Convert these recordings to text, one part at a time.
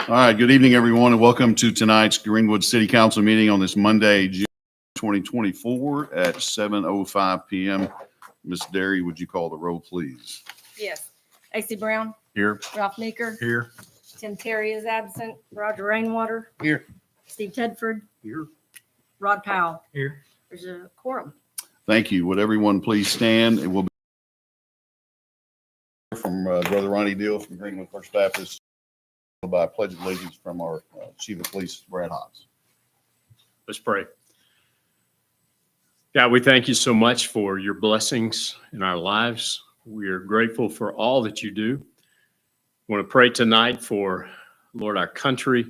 All right, good evening, everyone, and welcome to tonight's Greenwood City Council meeting on this Monday, June 2024 at 7:05 p.m. Ms. Derry, would you call the roll, please? Yes. AC Brown, Here. Ralph Meeker, Here. Tim Terry is absent, Roger Rainwater, Here. Steve Tedford, Here. Rod Powell. Here. There's a quorum. Thank you. Would everyone please stand? It will be from Brother Ronnie Deal from Greenwood First Baptist, followed by a pledge of allegiance from our Chief of Police, Brad Hotz. Let's pray. God, we thank you so much for your blessings in our lives. We are grateful for all that you do. I want to pray tonight for, Lord, our country,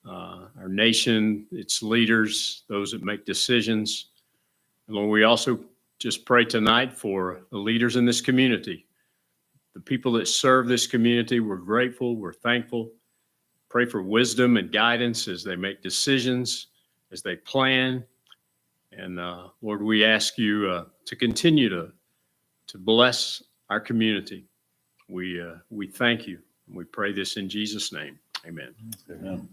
our nation, its leaders, those that make decisions. And Lord, we also just pray tonight for the leaders in this community, the people that serve this community. We're grateful. We're thankful. Pray for wisdom and guidance as they make decisions, as they plan. And Lord, we ask you to continue to bless our community. We thank you. We pray this in Jesus' name. Amen. Amen.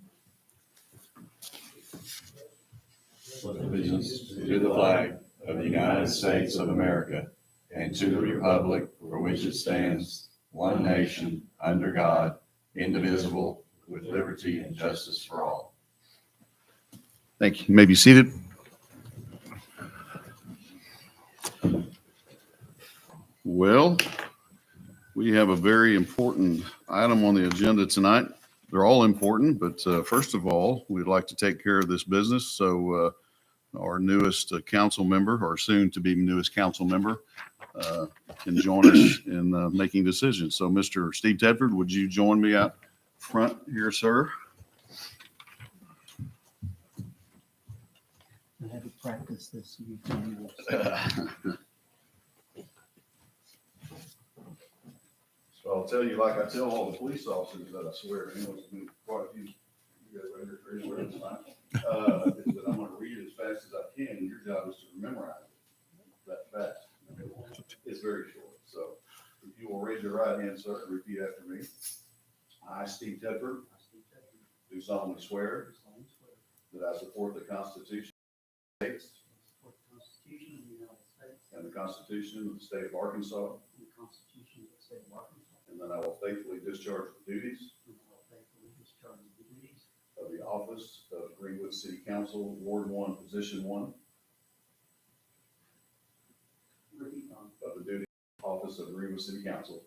Allegiance to the flag of the United States of America and to the republic for which it stands, one nation, under God, indivisible, with liberty and justice for all. Thank you. You may be seated. Well, we have a very important item on the agenda tonight. They're all important, but first of all, we'd like to take care of this business. So our newest council member, or soon to be newest council member, can join us in making decisions. So Mr. Steve Tedford, would you join me out front here, sir? I had to practice this. So I'll tell you, like I tell all the police officers that I swear, and there's been quite a few, you guys right here, pretty well tonight, is that I'm going to read it as fast as I can, and your job is to memorize it that fast. It's very short. So if you will raise your right hand, sir, and repeat after me. I, Steve Tedford, do solemnly swear that I support the Constitution of the United States and the Constitution of the State of Arkansas, and that I will faithfully discharge the duties of the office of Greenwood City Council, Ward 1, Position 1, of the duties of the office of Greenwood City Council,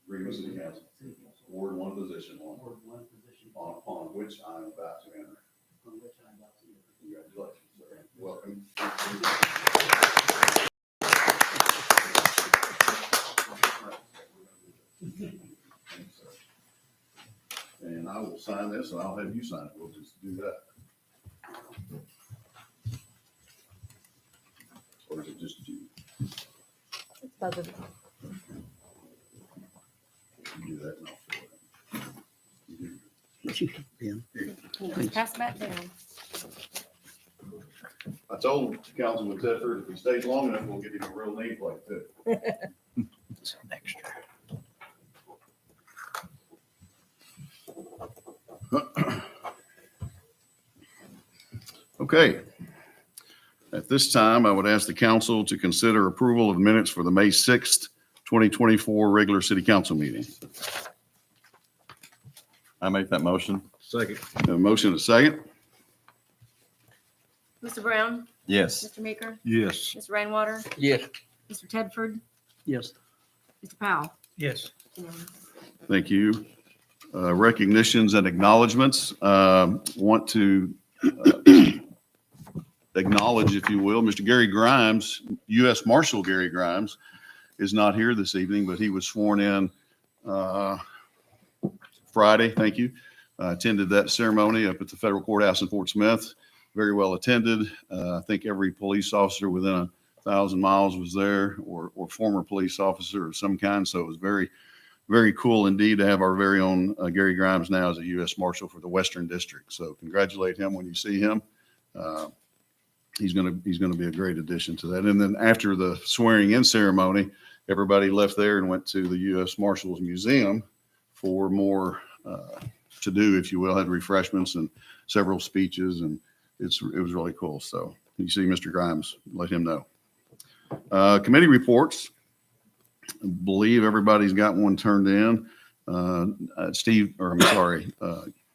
Greenwood City Council, Ward 1, Position 1, upon which I am about to enter. Congratulations, sir. Welcome. And I will sign this, and I'll have you sign it. We'll just do that. Or is it just you? It's both of them. You do that, and I'll fill it in. Can you pass that down? I told Councilman Tedford if he stays long enough, we'll get him a real nameplate too. It's an extra. Okay. At this time, I would ask the council to consider approval of minutes for the May 6th, 2024 regular city council meeting. I make that motion. Second. A motion and a second. Mr. Brown, Yes. Mr. Meeker, Yes. Mr. Rainwater, Yes. Mr. Tedford, Yes. Mr. Powell. Yes. Thank you. Recognitions and acknowledgements. Want to acknowledge, if you will, Mr. Gary Grimes, U.S. Marshal Gary Grimes, is not here this evening, but he was sworn in Friday. Thank you. Attended that ceremony up at the federal courthouse in Fort Smith. Very well attended. I think every police officer within 1,000 miles was there, or former police officer of some kind. So it was very, very cool indeed to have our very own Gary Grimes now as a U.S. Marshal for the Western District. So congratulate him when you see him. He's going to be a great addition to that. And then after the swearing in ceremony, everybody left there and went to the U.S. Marshals Museum 4 more to do, if you will, had refreshments and several speeches, and it was really cool. So you see Mr. Grimes, let him know. Committee reports. I believe everybody's got one turned in.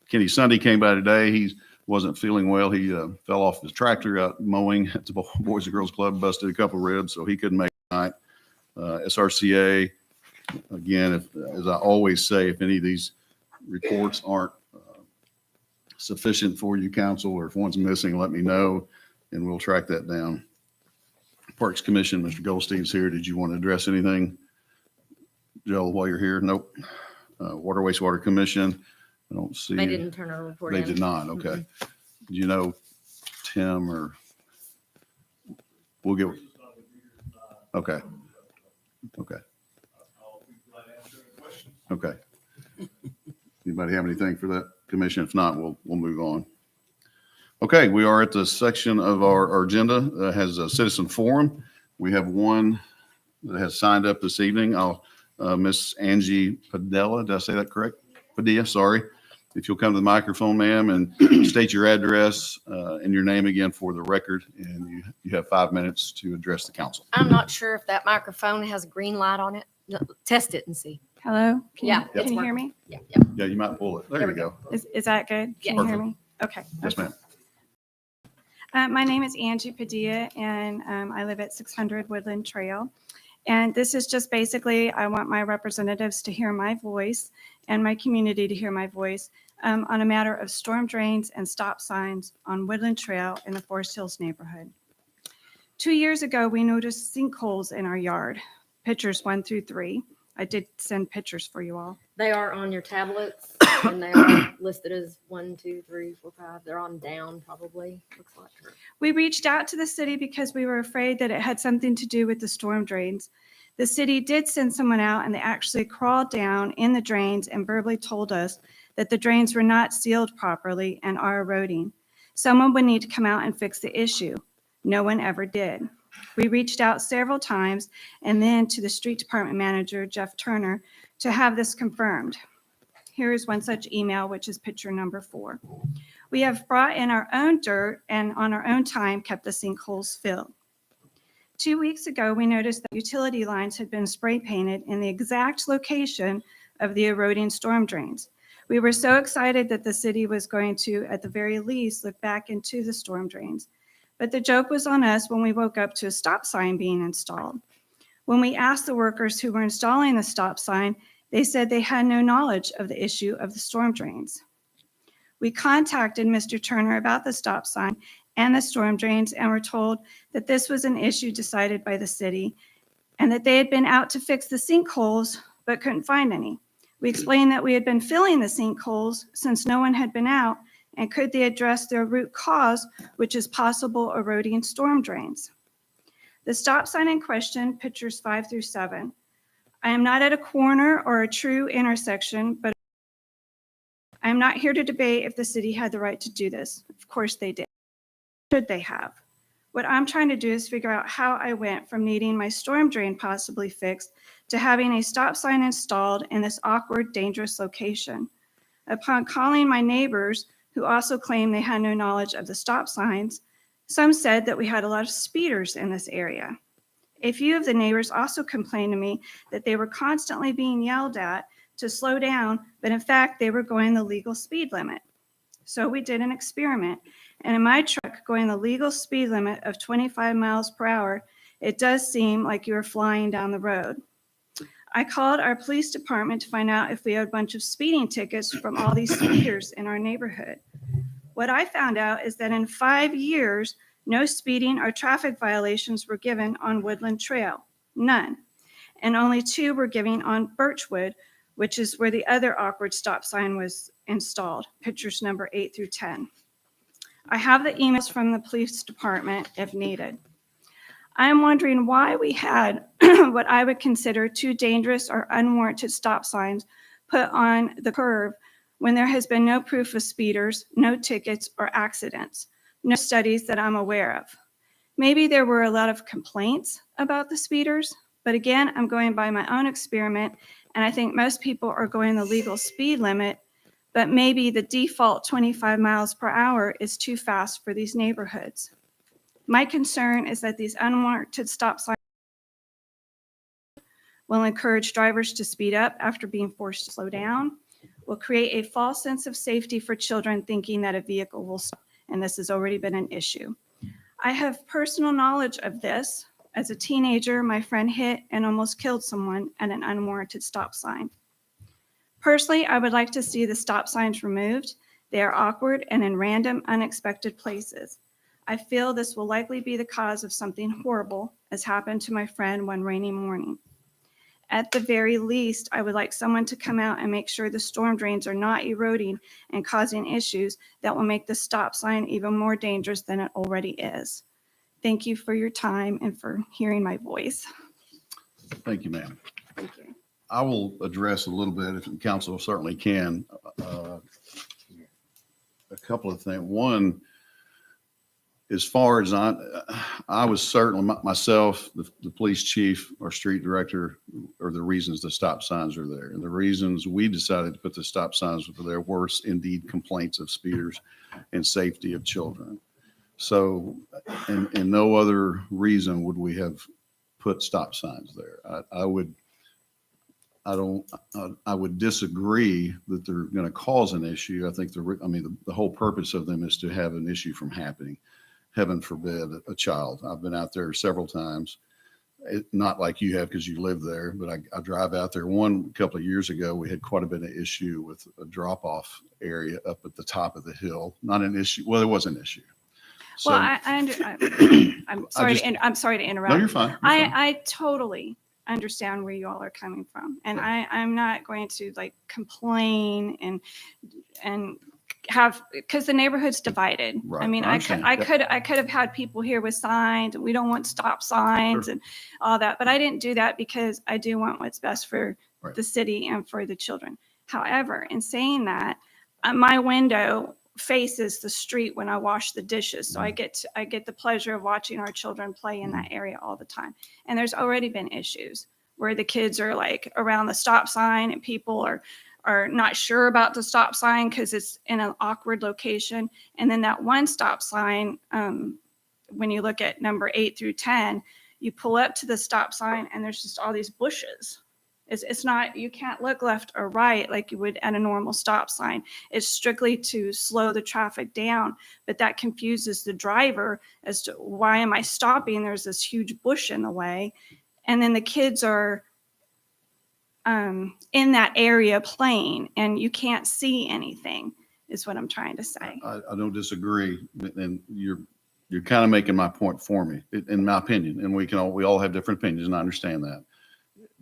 Kenny Sunday came by today. He wasn't feeling well. He fell off his tractor out mowing at the Boys and Girls Club, busted a couple ribs, so he couldn't make it tonight. SRCA, again, as I always say, if any of these reports aren't sufficient for you, council, or if one's missing, let me know, and we'll track that down. Parks Commission, Mr. Goldstein's here. Did you want to address anything, Joel, while you're here? Nope. Water Wastewater Commission, I don't see. They didn't turn our report in. They did not, okay. Do you know Tim or? We'll get. Okay. Okay. Okay. Anybody have anything for that commission? If not, we'll move on. Okay, we are at the section of our agenda that has a citizen forum. We have one that has signed up this evening. Miss Angie Padilla, did I say that correct? Padilla, sorry. If you'll come to the microphone, ma'am, and state your address and your name again for the record, and you have 5 minutes to address the council. I'm not sure if that microphone has a green light on it. No, test it and see. Hello? Can Yeah, you, it's can you hear working. me? Yeah. Yeah, you might pull it. There you go. Is that good? Yeah. Can you hear me? Okay. Yes, ma'am. My name is Angie Padilla, and I live at 600 Woodland Trail. And this is just basically, I want my representatives to hear my voice and my community to hear my voice on a matter of storm drains and stop signs on Woodland Trail in the Forest Hills neighborhood. 2 years ago, we noticed sinkholes in our yard, pictures 1 through 3. I did send pictures for you all. They are on your tablets and they are listed as 1, 2, 3, 4, 5. They're on down probably, looks like. We reached out to the city because we were afraid that it had something to do with the storm drains. The city did send someone out, and they actually crawled down in the drains and verbally told us that the drains were not sealed properly and are eroding. Someone would need to come out and fix the issue. No one ever did. We reached out several times and then to the street department manager, Jeff Turner, to have this confirmed. Here is one such email, which is picture number 4. We have brought in our own dirt and on our own time kept the sinkholes filled. 2 weeks ago, we noticed that utility lines had been spray painted in the exact location of the eroding storm drains. We were so excited that the city was going to, at the very least, look back into the storm drains. But the joke was on us when we woke up to a stop sign being installed. When we asked the workers who were installing the stop sign, they said they had no knowledge of the issue of the storm drains. We contacted Mr. Turner about the stop sign and the storm drains and were told that this was an issue decided by the city and that they had been out to fix the sinkholes but couldn't find any. We explained that we had been filling the sinkholes since no one had been out, and could they address their root cause, which is possible eroding storm drains. The stop sign in question, pictures 5 through 7. I am not at a corner or a true intersection, but I am not here to debate if the city had the right to do this. Of course they did. Should they have? What I'm trying to do is figure out how I went from needing my storm drain possibly fixed to having a stop sign installed in this awkward, dangerous location. Upon calling my neighbors, who also claimed they had no knowledge of the stop signs, some said that we had a lot of speeders in this area. A few of the neighbors also complained to me that they were constantly being yelled at to slow down, but in fact, they were going the legal speed limit. So we did an experiment, and in my truck going the legal speed limit of 25 miles per hour, it does seem like you are flying down the road. I called our police department to find out if we had a bunch of speeding tickets from all these speeders in our neighborhood. What I found out is that in 5 years, no speeding or traffic violations were given on Woodland Trail, none. And only 2 were given on Birchwood, which is where the other awkward stop sign was installed, pictures number 8 through 10. I have the emails from the police department if needed. I am wondering why we had what I would consider 2 dangerous or unwarranted stop signs put on the curb when there has been no proof of speeders, no tickets or accidents, no studies that I'm aware of. Maybe there were a lot of complaints about the speeders. But again, I'm going by my own experiment, and I think most people are going the legal speed limit, but maybe the default 25 miles per hour is too fast for these neighborhoods. My concern is that these unwarranted stop signs will encourage drivers to speed up after being forced to slow down, will create a false sense of safety for children thinking that a vehicle will stop, and this has already been an issue. I have personal knowledge of this. As a teenager, my friend hit and almost killed someone at an unwarranted stop sign. Personally, I would like to see the stop signs removed. They are awkward and in random, unexpected places. I feel this will likely be the cause of something horrible, as happened to my friend one rainy morning. At the very least, I would like someone to come out and make sure the storm drains are not eroding and causing issues that will make the stop sign even more dangerous than it already is. Thank you for your time and for hearing my voice. Thank you, ma'am. Thank you. I will address a little bit, if the council certainly can, a couple of things. One, as far as I was certainly myself, the police chief, our street director, are the reasons the stop signs are there. And the reasons we decided to put the stop signs there were indeed complaints of speeders and safety of children. So, and no other reason would we have put stop signs there. I would disagree that they're going to cause an issue. I think the whole purpose of them is to have an issue from happening. Heaven forbid a child. I've been out there several times. Not like you have because you live there, but I drive out there. A couple of years ago, we had quite a bit of issue with a drop-off area up at the top of the hill. Not an issue. Well, it was an issue. So, Well, I'm sorry. I'm sorry to interrupt. no, you're fine. You're fine. I totally understand where you all are coming from, and I'm not going to like complain and have, because the neighborhood's divided. Right, I mean, I I could have had people here with signs. We don't want stop signs and all that, but I didn't do that because I do want what's best for Right. the city and for the children. However, in saying that, my window faces the street when I wash the dishes, so I get the pleasure of watching our children play in that area all the time. And there's already been issues where the kids are like around the stop sign and people are not sure about the stop sign because it's in an awkward location. And then that one stop sign, when you look at number 8 through 10, you pull up to the stop sign and there's just all these bushes. It's not, you can't look left or right like you would at a normal stop sign. It's strictly to slow the traffic down, but that confuses the driver as to why am I stopping? There's this huge bush in the way. And then the kids are in that area playing and you can't see anything is what I'm trying to say. I don't disagree, and you're kind of making my point for me, in my opinion. And we all have different opinions, and I understand that.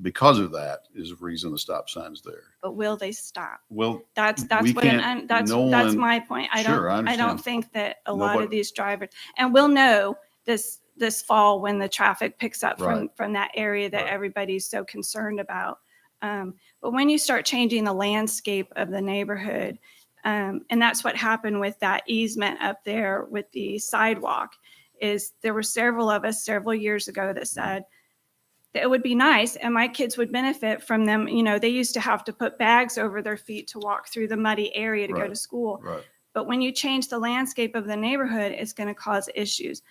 Because of that is the reason the stop sign's there. But will they stop? Well, That's we what can't- that's no that's one- my point. I Sure, I don't understand. think that a lot Nobody- of these drivers, and we'll know this fall when the traffic picks up Right. from that area that Right. everybody's so concerned about. But when you start changing the landscape of the neighborhood, and that's what happened with that easement up there with the sidewalk, is there were several of us several years ago that said that it would be nice and my kids would benefit from them. You know, they used to have to put bags over their feet to walk through the muddy area to go Right. to school. right. But when you change the landscape of the neighborhood, it's going to cause issues.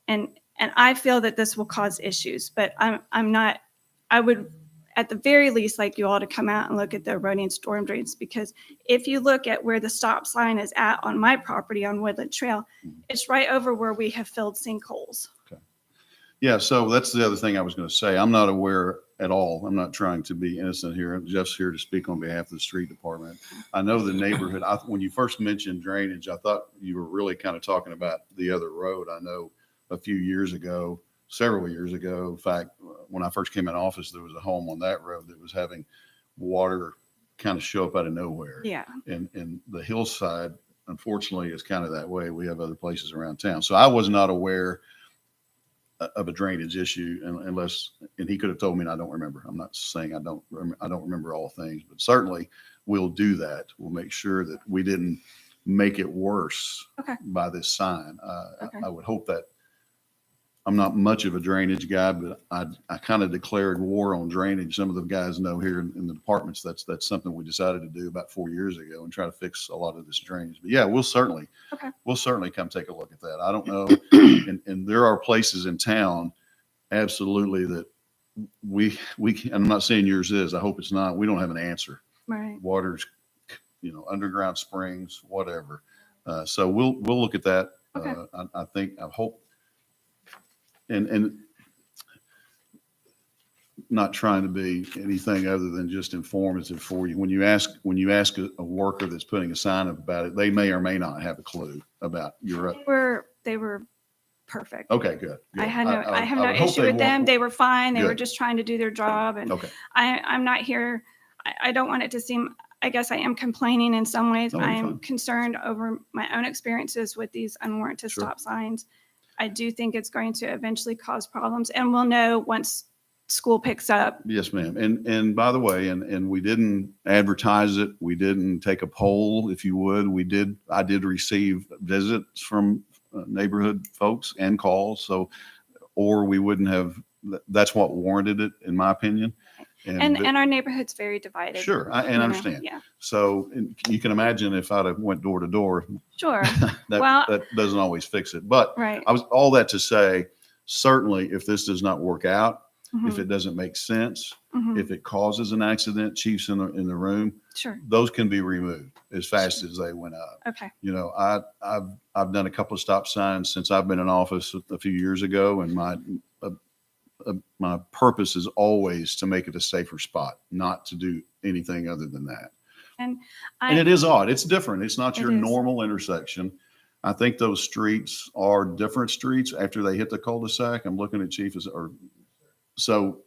And I feel that this will cause issues, but I would at the very least like you all to come out and look at the eroding storm drains, because if you look at where the stop sign is at on my property on Woodland Trail, it's right over where we have filled sinkholes. Yeah, so that's the other thing I was going to say. I'm not aware at all. I'm not trying to be innocent here. Jeff's here to speak on behalf of the street department. I know the neighborhood. When you first mentioned drainage, I thought you were really kind of talking about the other road. I know a few years ago, several years ago, in fact, when I first came in office, there was a home on that road that was having water kind of show up out of nowhere. Yeah. And the hillside, unfortunately, is kind of that way. We have other places around town. So I was not aware of a drainage issue and he could have told me and I don't remember. I'm not saying I don't remember all things, but certainly we'll do that. We'll make sure that we didn't make it worse Okay. by this sign. Okay. I would hope that I'm not much of a drainage guy, but I kind of declared war on drainage. Some of the guys know here in the departments, that's something we decided to do about 4 years ago and try to fix a lot of this drainage. But yeah, we'll certainly come take a look at that. I don't know. And there are places in town, absolutely, that we and I'm not saying yours is, I hope it's not. We don't have an answer. Right. Water's, underground springs, whatever. So we'll look at that. Okay. I hope, and not trying to be anything other than just informative for you. When you ask a worker that's putting a sign up about it, they may or may not have a clue about your. They were perfect. Okay, good. I have no would hope issue they with them. won't- They were fine. They were Good. just trying to do their job. And Okay. I'm not here. I don't want it to seem, I guess I am complaining in some ways. No, I you're am fine. concerned over my own experiences with these unwarranted Sure. stop signs. I do think it's going to eventually cause problems, and we'll know once school picks up. Yes, ma'am. And by the way, and we didn't advertise it. We didn't take a poll, if you would. I did receive visits from neighborhood folks and calls. So, or we wouldn't have, that's what warranted it, in my opinion. And our neighborhood's very divided. Sure, I you know, understand. Yeah, So you can imagine if I'd have went door to door, sure. that Well- that doesn't always fix it. But Right. I was all that to say, certainly if this does not work out, if Mhm, it doesn't make sense, mhm. if it causes an accident, chiefs in the room, Sure. those can be removed as fast as they went up. Okay. I've done a couple of stop signs since I've been in office a few years ago, and my purpose is always to make it a safer spot, not to do anything other than that. And it is odd. It's different. It's not your It is. normal intersection. I think those streets are different streets after they hit the cul-de-sac. I'm looking at Chief so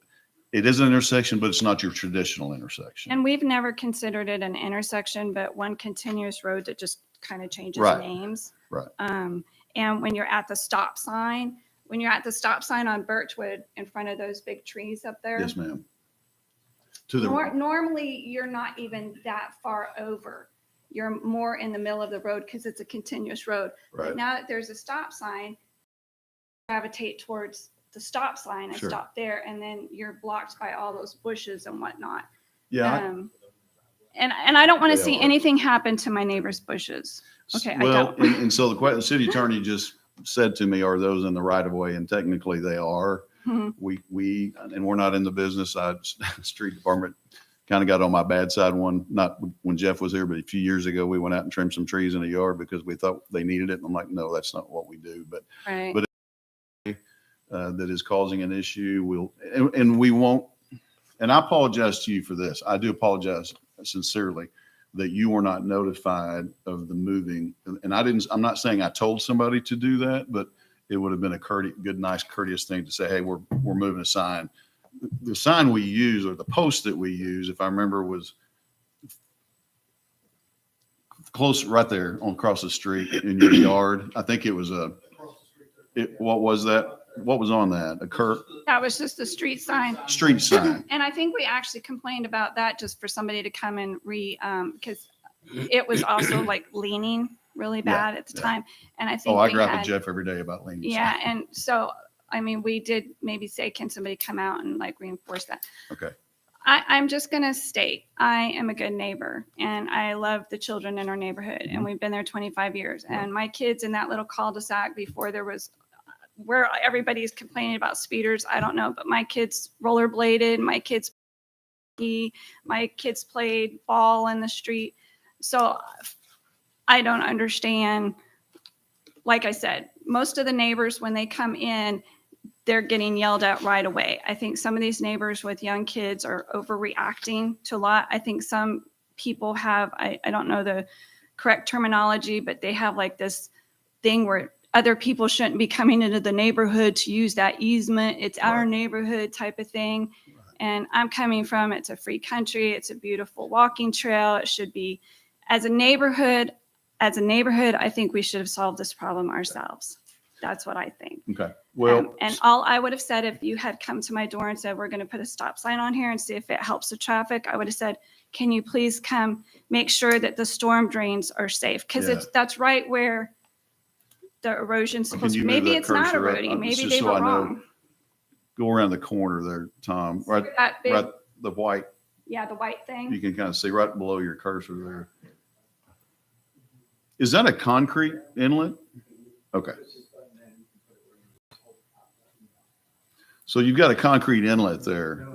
it is an intersection, but it's not your traditional intersection. And we've never considered it an intersection, but one continuous road that just kind of changes Right. names. Right. And when you're at the stop sign on Birchwood in front of those big trees up there, Yes, ma'am. To the normally you're not even that far over. You're more in the middle of the road because it's a continuous road. right. But now that there's a stop sign, gravitate towards the stop sign and Sure. stop there, and then you're blocked by all those bushes and whatnot. Yeah. And I don't want to They see are. anything happen to my neighbor's bushes. Okay, I Well, don't. and so the city attorney just said to me, are those in the right of way? And technically they are. Mhm. And we're not in the business. Street department kind of got on my bad side not when Jeff was here, but a few years ago, we went out and trimmed some trees in the yard because we thought they needed it. And I'm like, no, that's not what we do. But Right. but- that is causing an issue, and we won't, and I apologize to you for this. I do apologize sincerely that you were not notified of the moving. And I'm not saying I told somebody to do that, but it would have been a good, nice, courteous thing to say, hey, we're moving a sign. The sign we use, or the post that we use, if I remember, was close right there across the street in your yard. I think it was what was that? What was on that? That was just the street sign. Street sign. And I think we actually complained about that just for somebody to come and because it was also like leaning really bad at the yeah. time. And I think Oh, I we grab had- with Jeff every day about leaning. Yeah. And so, I mean, we did maybe say, can somebody come out and like reinforce that? Okay. I'm just going to state, I am a good neighbor and I love the children in our neighborhood. And we've been there 25 years. And my kids in that little cul-de-sac before there was where everybody's complaining about speeders, I don't know, but my kids rollerbladed, my kids played ball in the street. So I don't understand. Like I said, most of the neighbors, when they come in, they're getting yelled at right away. I think some of these neighbors with young kids are overreacting to a lot. I think some people have, I don't know the correct terminology, but they have like this thing where other people shouldn't be coming into the neighborhood to use that easement. It's our neighborhood type of thing. And I'm coming from, it's a free country. It's a beautiful walking trail. It should be, as a neighborhood, I think we should have solved this problem ourselves. That's what I think. Okay. Well, And all I would have said, if you had come to my door and said, we're going to put a stop sign on here and see if it helps the traffic, I would have said, can you please come make sure that the storm drains are safe? Because Yeah. that's right where the erosion's Can supposed you to, move maybe that it's not cursor up? eroding, maybe Just they so were I know. wrong. Go around the corner there, Tom, right, That big, right, the white, yeah, the white thing. you can kind of see right below your cursor there. Is that a concrete inlet? Okay. So you've got a concrete inlet there,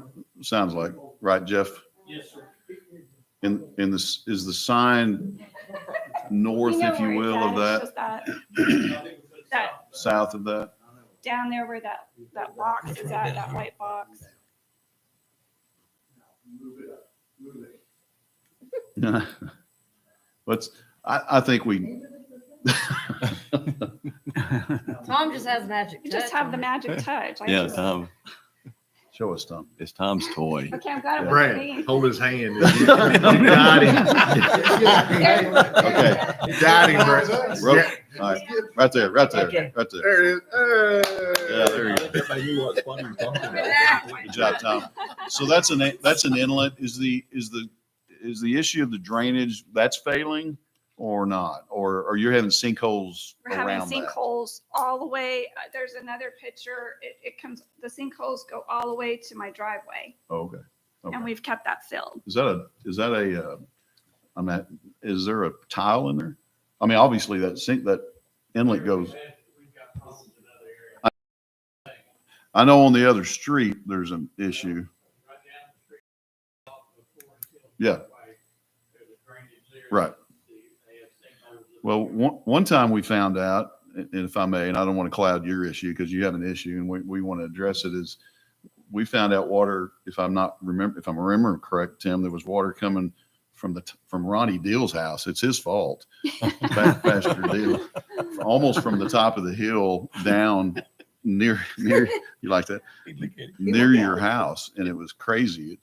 sounds like, right, Jeff? Yes, sir. In this, is the sign north, know if you where it's will, of at, that, it's just that south of that? down there where that box is at, that white box. Let's, I think we, Tom just has magic You touch. just have the on it. magic touch. I Yeah, just- Tom, show us, Tom. it's Tom's toy. Okay, I'm glad it wasn't Brad, me. hold his hand. You got him. Okay. You got him, Brad. Rope. All right, right there, right there, Okay. right there. There it is. Yeah, there you go. Everybody knew what fun you were talking about. Good job, Tom. So that's an inlet. Is the issue of the drainage, that's failing or not? Or you're having sinkholes We're having around that? sinkholes all the way. There's another picture. It comes, the sinkholes go all the way to my driveway, Oh, okay. and Okay. we've kept that filled. Is there a tile in there? I mean, obviously that inlet goes. I know on the other street, there's an issue. Yeah. Right. Well, one time we found out, and if I may, and I don't want to cloud your issue because you have an issue and we want to address it, is we found out water, if I'm remembering correct, Tim, there was water coming from Ronnie Deal's house. It's his fault. Pastor Deal, almost from the top of the hill down near, you like that? Near your house. And it was crazy.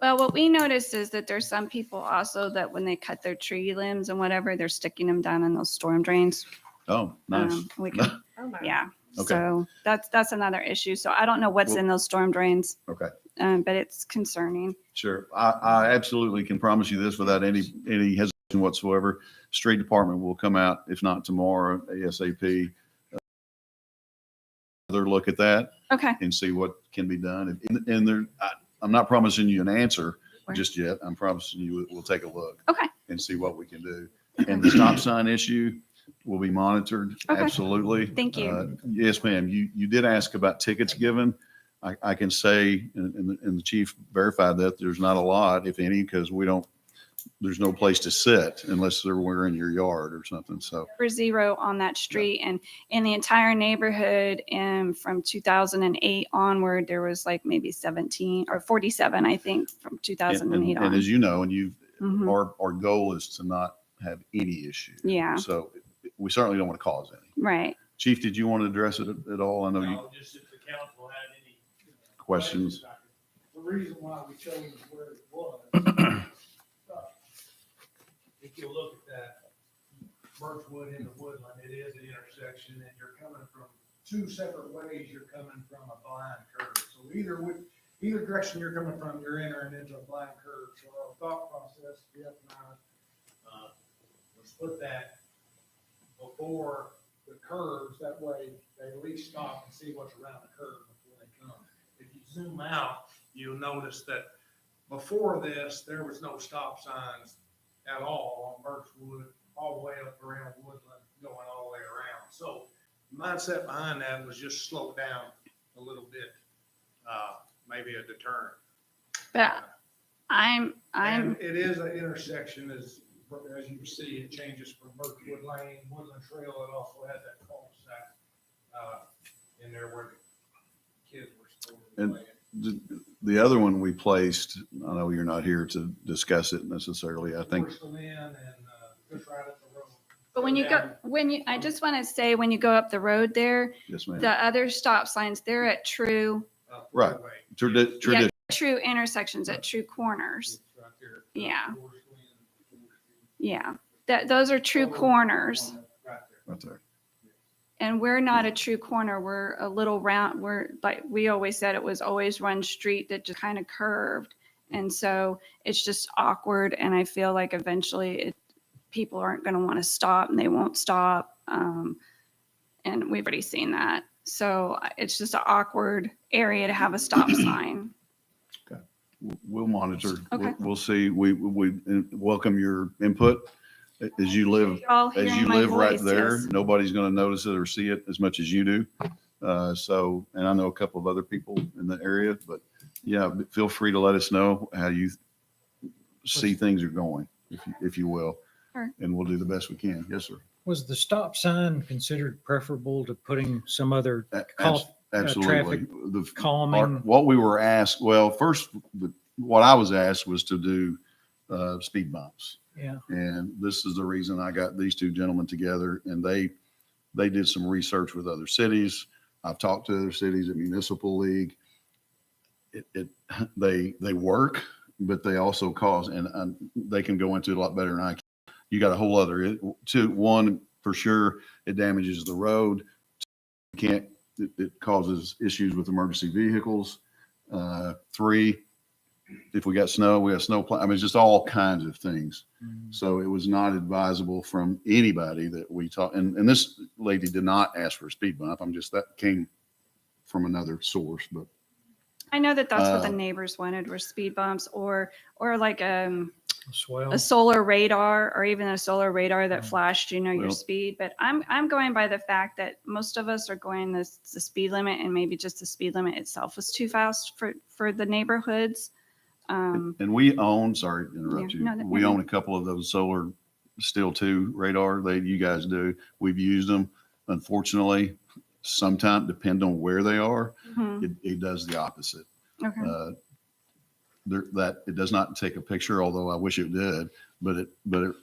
Well, what we noticed is that there's some people also that when they cut their tree limbs and whatever, they're sticking them down in those storm drains. Oh, nice. We can, Oh my. yeah. Okay. So that's another issue. So I don't know what's Well- in those storm drains, Okay. but it's concerning. Sure. I absolutely can promise you this without any hesitation whatsoever. Street Department will come out, if not tomorrow, ASAP. Another look at that Okay. and see what can be done. And I'm not promising you an answer Right. just yet. I'm promising you we'll take a look. Okay. And see what we can do. And the stop sign issue will be monitored. Okay. Absolutely. Thank you. Yes, ma'am. You did ask about tickets given. I can say, and the chief verified that there's not a lot, if any, because there's no place to sit unless they're in your yard or something. So, For 0 on that street, and in the entire neighborhood, and from 2008 onward, there was like maybe 17 or 47, I think, from 2008 and on. as you know, and Mhm. our goal is to not have any issue. Yeah, So we certainly don't want to cause any. right. Chief, did you want to address it at all? I know you, No, just if the council had any questions. The reason why we chose where it was, if you look at that Birchwood into Woodland, it is an intersection and you're coming from two separate ways. You're coming from a blind curve. So either direction you're coming from, you're entering into a blind curve. So our thought process, Jeff and I, was put that before the curves. That way they at least stop and see what's around the curve before they come. If you zoom out, you'll notice that before this, there was no stop signs at all on Birchwood, all the way up around Woodland, going all the way around. So the mindset behind that was just slow down a little bit, maybe a deterrent. But I'm, And it is an intersection, as you can see, it changes from Birchwood Lane, Woodland Trail. It also has that cul-de-sac in there where the kids were supposed to And- play. The other one we placed, I know you're not here to discuss it necessarily. I think, Porcelain and just right up the road. but I just want to say, when you go up the road there, yes, ma'am. the other stop signs, they're at true, Up the Right. way. Tradition. true intersections, at true corners. It's right there. Yeah. Porcelain, Yeah, those are true corners. Right there. Right there. And we're not a true corner. We're a little round. We're like, we always said, it was always one street that just kind of curved. And so it's just awkward. And I feel like eventually people aren't going to want to stop and they won't stop. And we've already seen that. So it's just an awkward area to have a stop sign. We'll monitor. Okay. We'll see. We welcome your input. As you live, Y'all as hearing you my live right voice, there, yes. nobody's going to notice it or see it as much as you do. So, and I know a couple of other people in the area, but yeah, feel free to let us know how you see things are going, if you will. Sure. And we'll do the best we can. Yes, sir. Was the stop sign considered preferable to putting some other Absolutely. traffic The calming? What we were asked, well, first, what I was asked was to do speed bumps. Yeah. And this is the reason I got these two gentlemen together, and they did some research with other cities. I've talked to other cities at Municipal League. They work, but they also cause, and they can go into it a lot better than I can. You got a whole other, one, for sure, it damages the road. It causes issues with emergency vehicles. 3, if we got snow, we have snow. I mean, it's just all kinds of things. So it was not advisable from anybody that we talked. And this lady did not ask for a speed bump. That came from another source, but I know that that's what the neighbors wanted, were speed bumps or like a solar radar, or even a solar radar that flashed, your Well, speed. But I'm going by the fact that most of us are going the speed limit, and maybe just the speed limit itself was too fast for the neighborhoods. and we own, sorry to interrupt Yeah, you. no, We no. own a couple of those solar Still 2 radar. You guys do. We've used them. Unfortunately, sometimes, depending on where they are, Mhm. it does the opposite. Okay. That it does not take a picture, although I wish it did, but it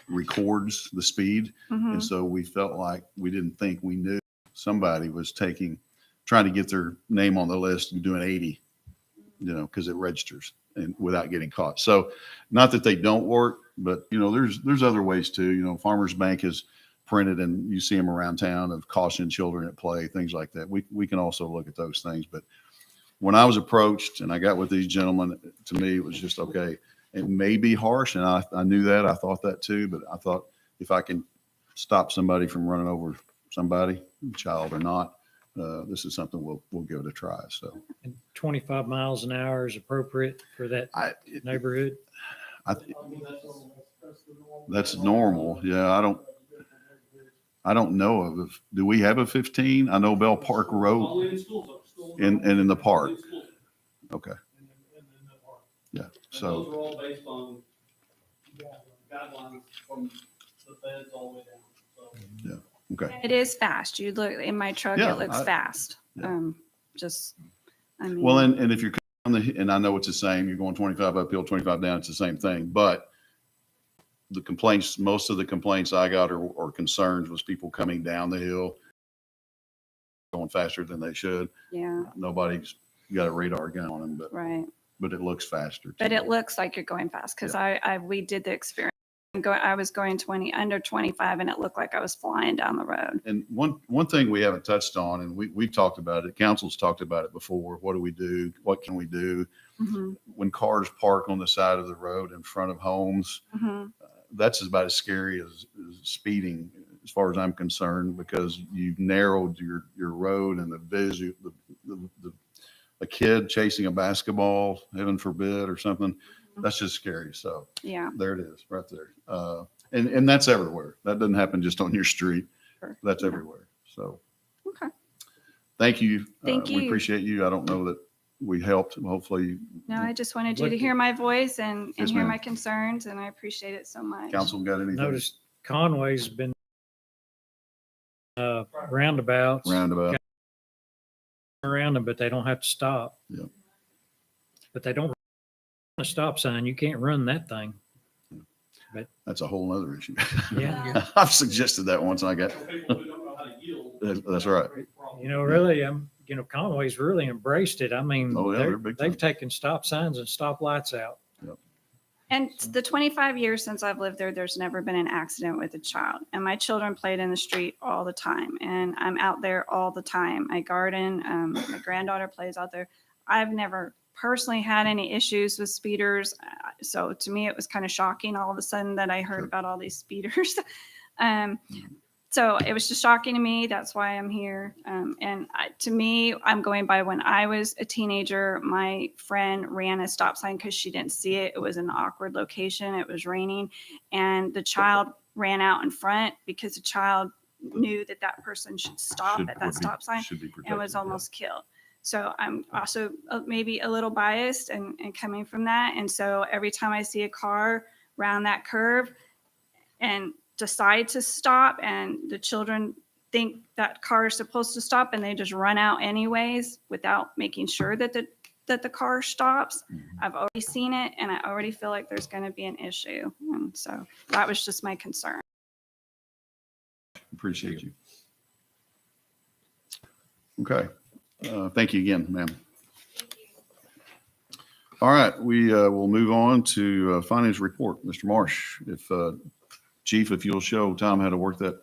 records the speed. Mhm. And so we felt like we didn't think we knew somebody was trying to get their name on the list and doing 80, because it registers and without getting caught. So not that they don't work, but there's other ways too. Farmers Bank is printed, and you see them around town, of caution children at play, things like that. We can also look at those things. But when I was approached and I got with these gentlemen, to me, it was just, okay, it may be harsh. And I knew that, I thought that too, but I thought if I can stop somebody from running over somebody, child or not, this is something we'll give it a try. So And 25 miles an hour is appropriate for that neighborhood? That's normal. Yeah. I don't know of, do we have a 15? I know Bell Park Road and in the park. Okay. Yeah. And So, those are all based on guidelines from the feds all the way down, so. okay. It is fast. You look in my truck, Yeah, it looks fast. yeah. Well, And if you're and I know it's the same, you're going 25 uphill, 25 down, it's the same thing, but most of the complaints I got or concerns was people coming down the hill, going faster than they should. yeah, Nobody's got a radar gun on them, right. but it looks faster. But too. it looks like you're going fast, because we did the experiment. I was going under 25, and it looked like I was flying down the road. And one thing we haven't touched on, and we've talked about it, council's talked about it before. What do we do? What can we do Mhm. when cars park on the side of the road in front of homes? Mhm. That's about as scary as speeding, as far as I'm concerned, because you've narrowed your road and the vision. A kid chasing a basketball, heaven forbid, or something, that's just scary. So Yeah. there it is, right there. And that's everywhere. That doesn't happen just on your street. Sure. That's Yeah. everywhere. So Okay. thank you. Thank We you. appreciate you. I don't know that we helped. Hopefully, No, I just wanted you to Look- hear my voice and Yes, hear ma'am. my concerns, and I appreciate it so much. council got anything? Notice Conway's been roundabouts Roundabout. around them, but they don't have to stop. Yep. But they don't run a stop sign. You can't run that thing. That's a whole other issue. Yeah. I've suggested that once. I got, For people who don't know how to yield. that's right. Really, Conway's really embraced it. I mean, Oh, yeah, they're big time. they've taken stop signs and stop lights out. And the 25 years since I've lived there, there's never been an accident with a child. And my children played in the street all the time. And I'm out there all the time. I garden. My granddaughter plays out there. I've never personally had any issues with speeders. So to me, it was kind of shocking all of a sudden that I heard about all these speeders. So it was just shocking to me. That's why I'm here. To me, I'm going by when I was a teenager, my friend ran a stop sign because she didn't see it. It was an awkward location. It was raining. And the child ran out in front because the child knew that that person should stop at that stop sign and was almost killed. So I'm also maybe a little biased and coming from that. And so every time I see a car round that curve and decide to stop and the children think that car is supposed to stop and they just run out anyways without making sure that the car stops. I've already seen it and I already feel like there's going to be an issue. And so that was just my concern. Appreciate you. Okay. Thank you again, ma'am. All right, we will move on to finance report. Mr. Marsh, if Chief, if you'll show Tom how to work that.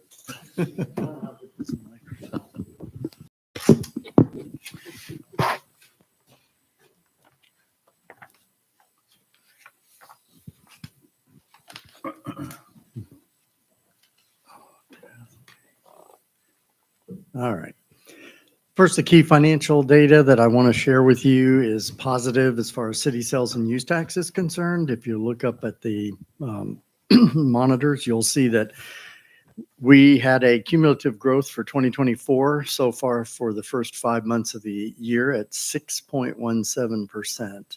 All right. First, the key financial data that I want to share with you is positive as far as city sales and use tax is concerned. If you look up at the monitors, you'll see that we had a cumulative growth for 2024 so far for the first 5 months of the year at 6.17%. And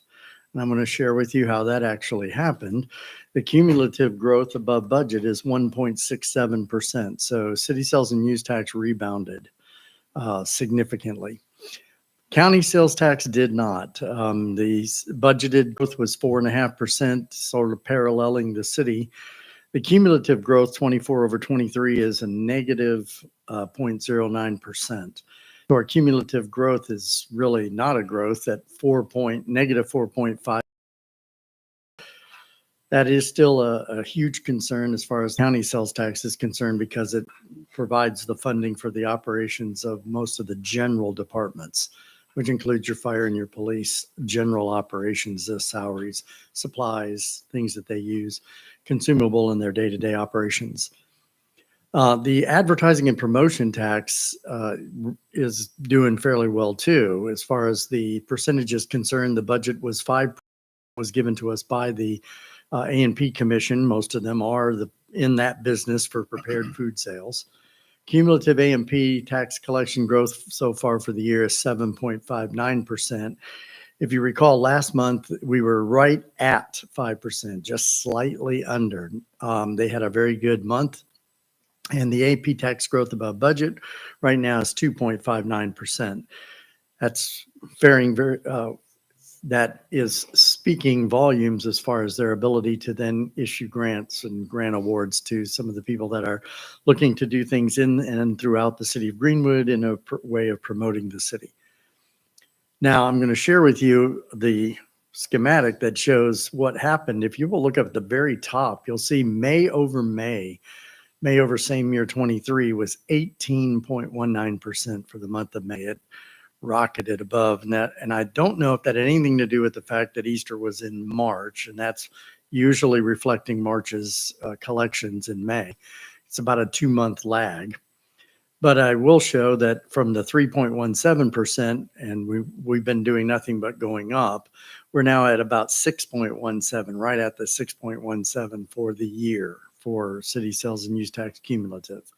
I'm going to share with you how that actually happened. The cumulative growth above budget is 1.67%. So city sales and use tax rebounded significantly. County sales tax did not. The budgeted growth was 4.5%, sort of paralleling the city. The cumulative growth 24 over 23 is a negative 0.09%. So our cumulative growth is really not a growth at negative 4.5. That is still a huge concern as far as county sales tax is concerned because it provides the funding for the operations of most of the general departments, which includes your fire and your police general operations, salaries, supplies, things that they use, consumable in their day-to-day operations. The advertising and promotion tax is doing fairly well too. As far as the percentage is concerned, the budget was 5% was given to us by the A&P Commission. Most of them are in that business for prepared food sales. Cumulative A&P tax collection growth so far for the year is 7.59%. If you recall, last month we were right at 5%, just slightly under. They had a very good month. And the AP tax growth above budget right now is 2.59%. That's faring very, that is speaking volumes as far as their ability to then issue grants and grant awards to some of the people that are looking to do things in and throughout the city of Greenwood in a way of promoting the city. Now, I'm going to share with you the schematic that shows what happened. If you will look up at the very top, you'll see May over same year 23 was 18.19% for the month of May. It rocketed above that. And I don't know if that had anything to do with the fact that Easter was in March, and that's usually reflecting March's collections in May. It's about a 2-month lag. But I will show that from the 3.17%, and we've been doing nothing but going up, we're now at about 6.17, right at the 6.17 for the year for city sales and use tax cumulative.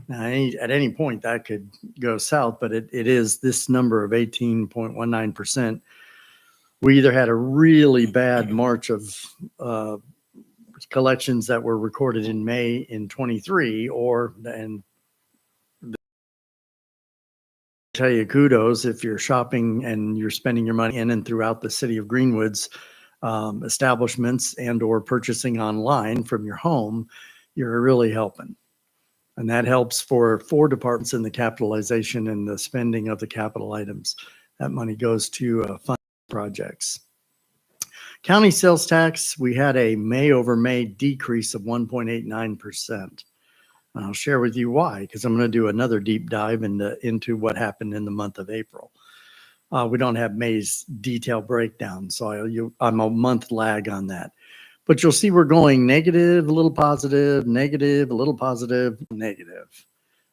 Now, at any point that could go south, but it is this number of 18.19%. We either had a really bad March of collections that were recorded in May in 23, and tell you kudos if you're shopping and you're spending your money in and throughout the city of Greenwood's establishments and or purchasing online from your home, you're really helping. And that helps for 4 departments in the capitalization and the spending of the capital items. That money goes to fund projects. County sales tax, we had a May over May decrease of 1.89%. I'll share with you why, because I'm going to do another deep dive into what happened in the month of April. We don't have May's detailed breakdown, so I'm a month lag on that. But you'll see we're going negative, a little positive, negative, a little positive, negative.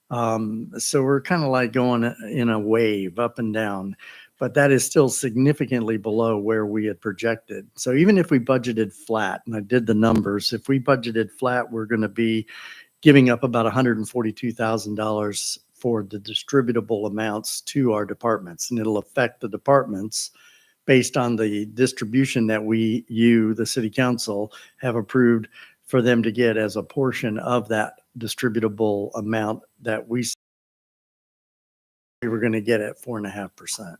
So we're kind of like going in a wave up and down, but that is still significantly below where we had projected. So even if we budgeted flat, and I did the numbers, if we budgeted flat, we're going to be giving up about $142,000 for the distributable amounts to our departments, and it'll affect the departments based on the distribution that you, the city council, have approved for them to get as a portion of that distributable amount that we were going to get at 4.5%.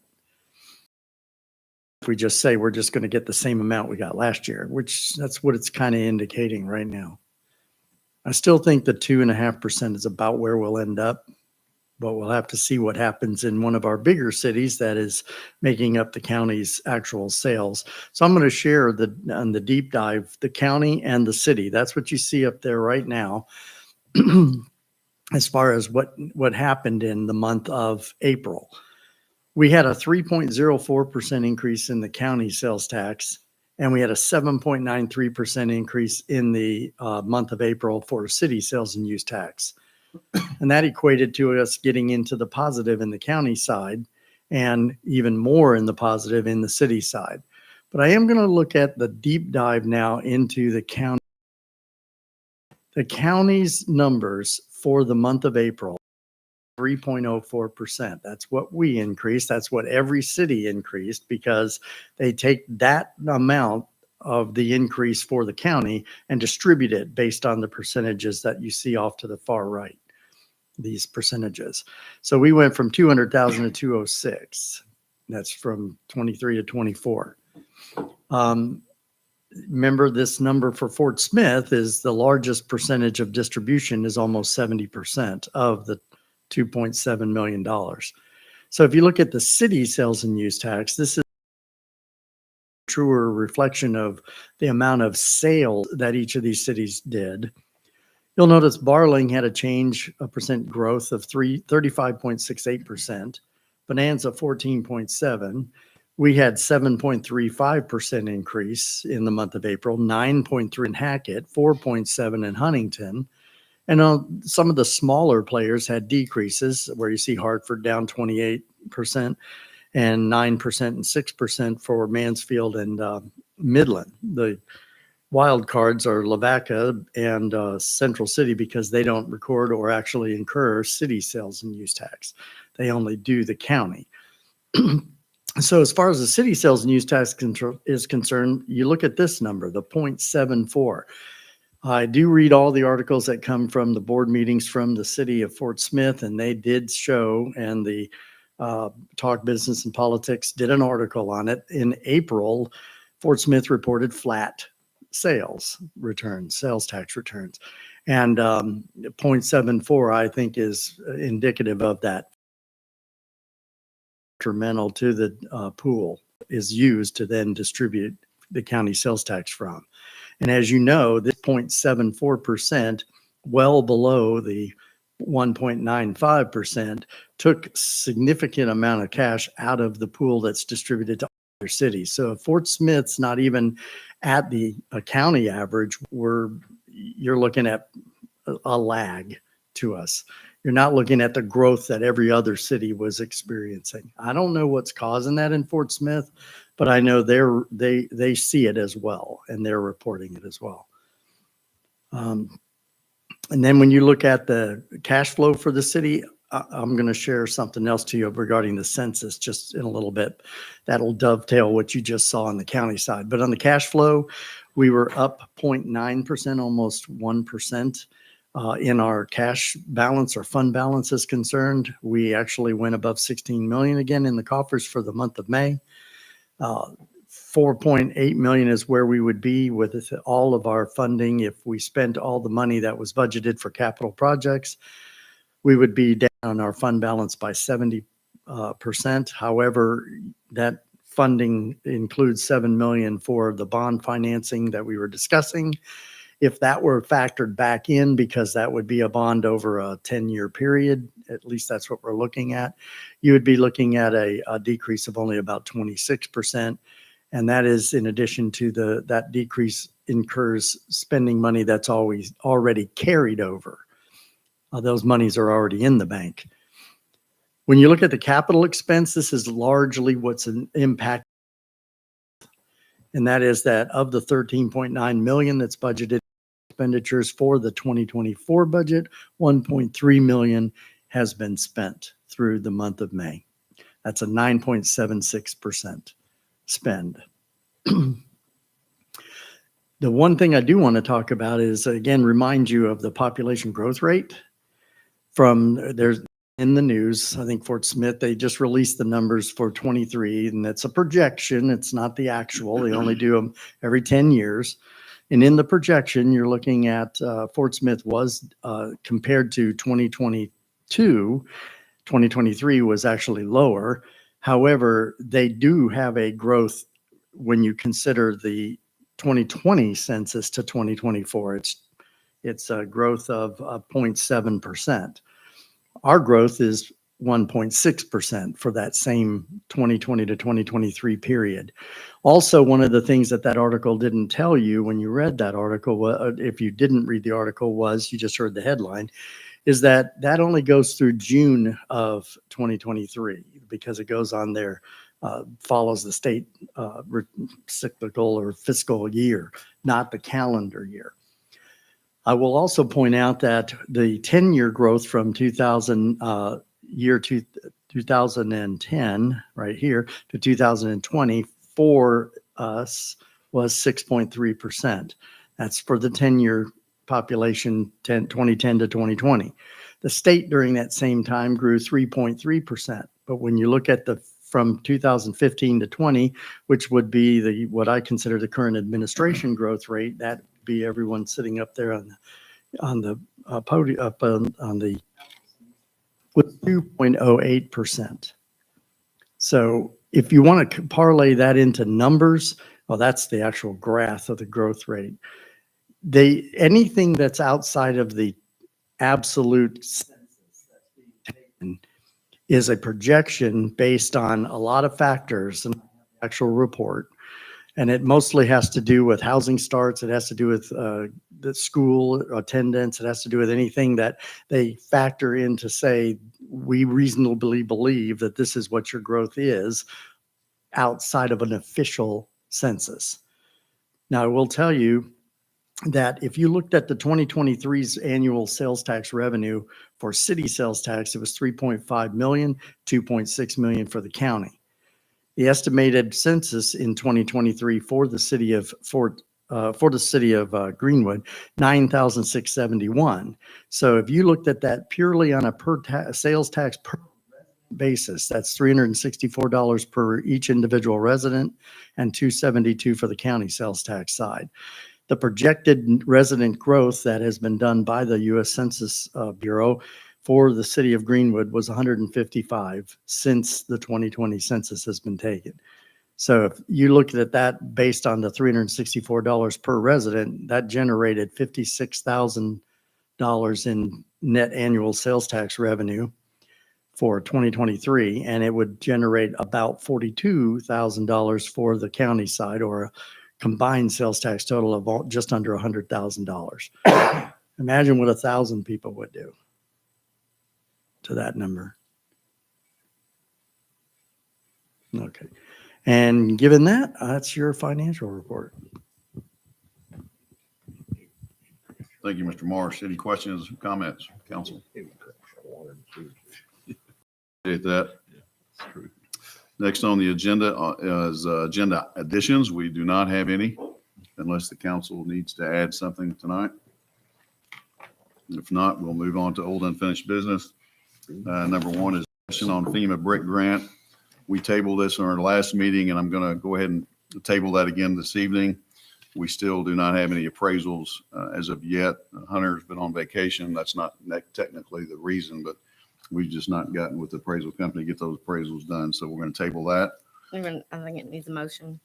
If we just say we're just going to get the same amount we got last year, which that's what it's kind of indicating right now. I still think the 2.5% is about where we'll end up, but we'll have to see what happens in one of our bigger cities that is making up the county's actual sales. So I'm going to share on the deep dive, the county and the city. That's what you see up there right now. As far as what happened in the month of April, we had a 3.04% increase in the county sales tax, and we had a 7.93% increase in the month of April for city sales and use tax. And that equated to us getting into the positive in the county side and even more in the positive in the city side. But I am going to look at the deep dive now into the county. The county's numbers for the month of April, 3.04%. That's what we increased. That's what every city increased, because they take that amount of the increase for the county and distribute it based on the percentages that you see off to the far right, these percentages. So we went from 200,000 to 206. That's from 23 to 24. Remember, this number for Fort Smith is the largest percentage of distribution, is almost 70% of the $2.7 million. So if you look at the city sales and use tax, this is a truer reflection of the amount of sales that each of these cities did. You'll notice Barling had a percent growth of 35.68%, Bonanza 14.7%. We had 7.35% increase in the month of April, 9.3% in Hackett, 4.7% in Huntington. And some of the smaller players had decreases, where you see Hartford down 28% and 9% and 6% for Mansfield and Midland. The wild cards are Lavaca and Central City, because they don't record or actually incur city sales and use tax. They only do the county. So as far as the city sales and use tax is concerned, you look at this number, the 0.74. I do read all the articles that come from the board meetings from the city of Fort Smith, and they did show, and the Talk Business and Politics did an article on it. In April, Fort Smith reported flat sales tax returns. And 0.74, I think, is indicative of that. Instrumental to the pool is used to then distribute the county sales tax from. And as you know, this 0.74%, well below the 1.95%, took significant amount of cash out of the pool that's distributed to other cities. So if Fort Smith's not even at the county average, you're looking at a lag to us. You're not looking at the growth that every other city was experiencing. I don't know what's causing that in Fort Smith, but I know they see it as well, and they're reporting it as well. And then when you look at the cash flow for the city, I'm going to share something else to you regarding the census just in a little bit. That'll dovetail what you just saw on the county side. But on the cash flow, we were up 0.9%, almost 1%. In our cash balance or fund balance is concerned, we actually went above 16 million again in the coffers for the month of May. 4.8 million is where we would be with all of our funding. If we spent all the money that was budgeted for capital projects, we would be down on our fund balance by 70%. However, that funding includes 7 million for the bond financing that we were discussing. If that were factored back in, because that would be a bond over a 10-year period, at least that's what we're looking at, you would be looking at a decrease of only about 26%. And that is in addition to that decrease incurs spending money that's always already carried over. Those monies are already in the bank. When you look at the capital expense, this is largely what's an impact. And that is that of the 13.9 million that's budgeted expenditures for the 2024 budget, 1.3 million has been spent through the month of May. That's a 9.76% spend. The one thing I do want to talk about is, again, remind you of the population growth rate there's in the news. I think Fort Smith, they just released the numbers for 23, and that's a projection. It's not the actual. They only do them every 10 years. And in the projection, you're looking at Fort Smith was compared to 2022, 2023 was actually lower. However, they do have a growth when you consider the 2020 census to 2024. It's a growth of 0.7%. Our growth is 1.6% for that same 2020 to 2023 period. Also, one of the things that article didn't tell you when you read that article, if you didn't read the article, was you just heard the headline, is that only goes through June of 2023 because it goes on there, follows the state cyclical or fiscal year, not the calendar year. I will also point out that the 10-year growth from 2010 right here to 2020 for us was 6.3%. That's for the 10-year population 2010 to 2020. The state during that same time grew 3.3%. But when you look at from 2015 to 20, which would be what I consider the current administration growth rate, that would be everyone sitting up there on the podium with 2.08%. So if you want to parlay that into numbers, well, that's the actual graph of the growth rate. Anything that's outside of the absolute census that's being taken is a projection based on a lot of factors in the actual report. And it mostly has to do with housing starts. It has to do with the school attendance. It has to do with anything that they factor in to say, we reasonably believe that this is what your growth is outside of an official census. Now, I will tell you that if you looked at the 2023's annual sales tax revenue for city sales tax, it was 3.5 million, 2.6 million for the county. The estimated census in 2023 for the city of Greenwood, 9,671. So if you looked at that purely on a sales tax per basis, that's $364 per each individual resident and $272 for the county sales tax side. The projected resident growth that has been done by the U.S. Census Bureau for the city of Greenwood was 155 since the 2020 census has been taken. So if you look at that based on the $364 per resident, that generated $56,000 in net annual sales tax revenue for 2023, and it would generate about $42,000 for the county side, or a combined sales tax total of just under $100,000. Imagine what 1,000 people would do to that number. Okay. And given that, that's your financial report. Thank you, Mr. Marsh. Any questions, comments, council? Appreciate that. Next on the agenda is agenda additions. We do not have any unless the council needs to add something tonight. If not, we'll move on to old unfinished business. Number one is question on FEMA brick grant. We tabled this in our last meeting, and I'm going to go ahead and table that again this evening. We still do not have any appraisals as of yet. Hunter's been on vacation. That's not technically the reason, but we've just not gotten with the appraisal company to get those appraisals done. So we're going to table that. I think it needs a motion.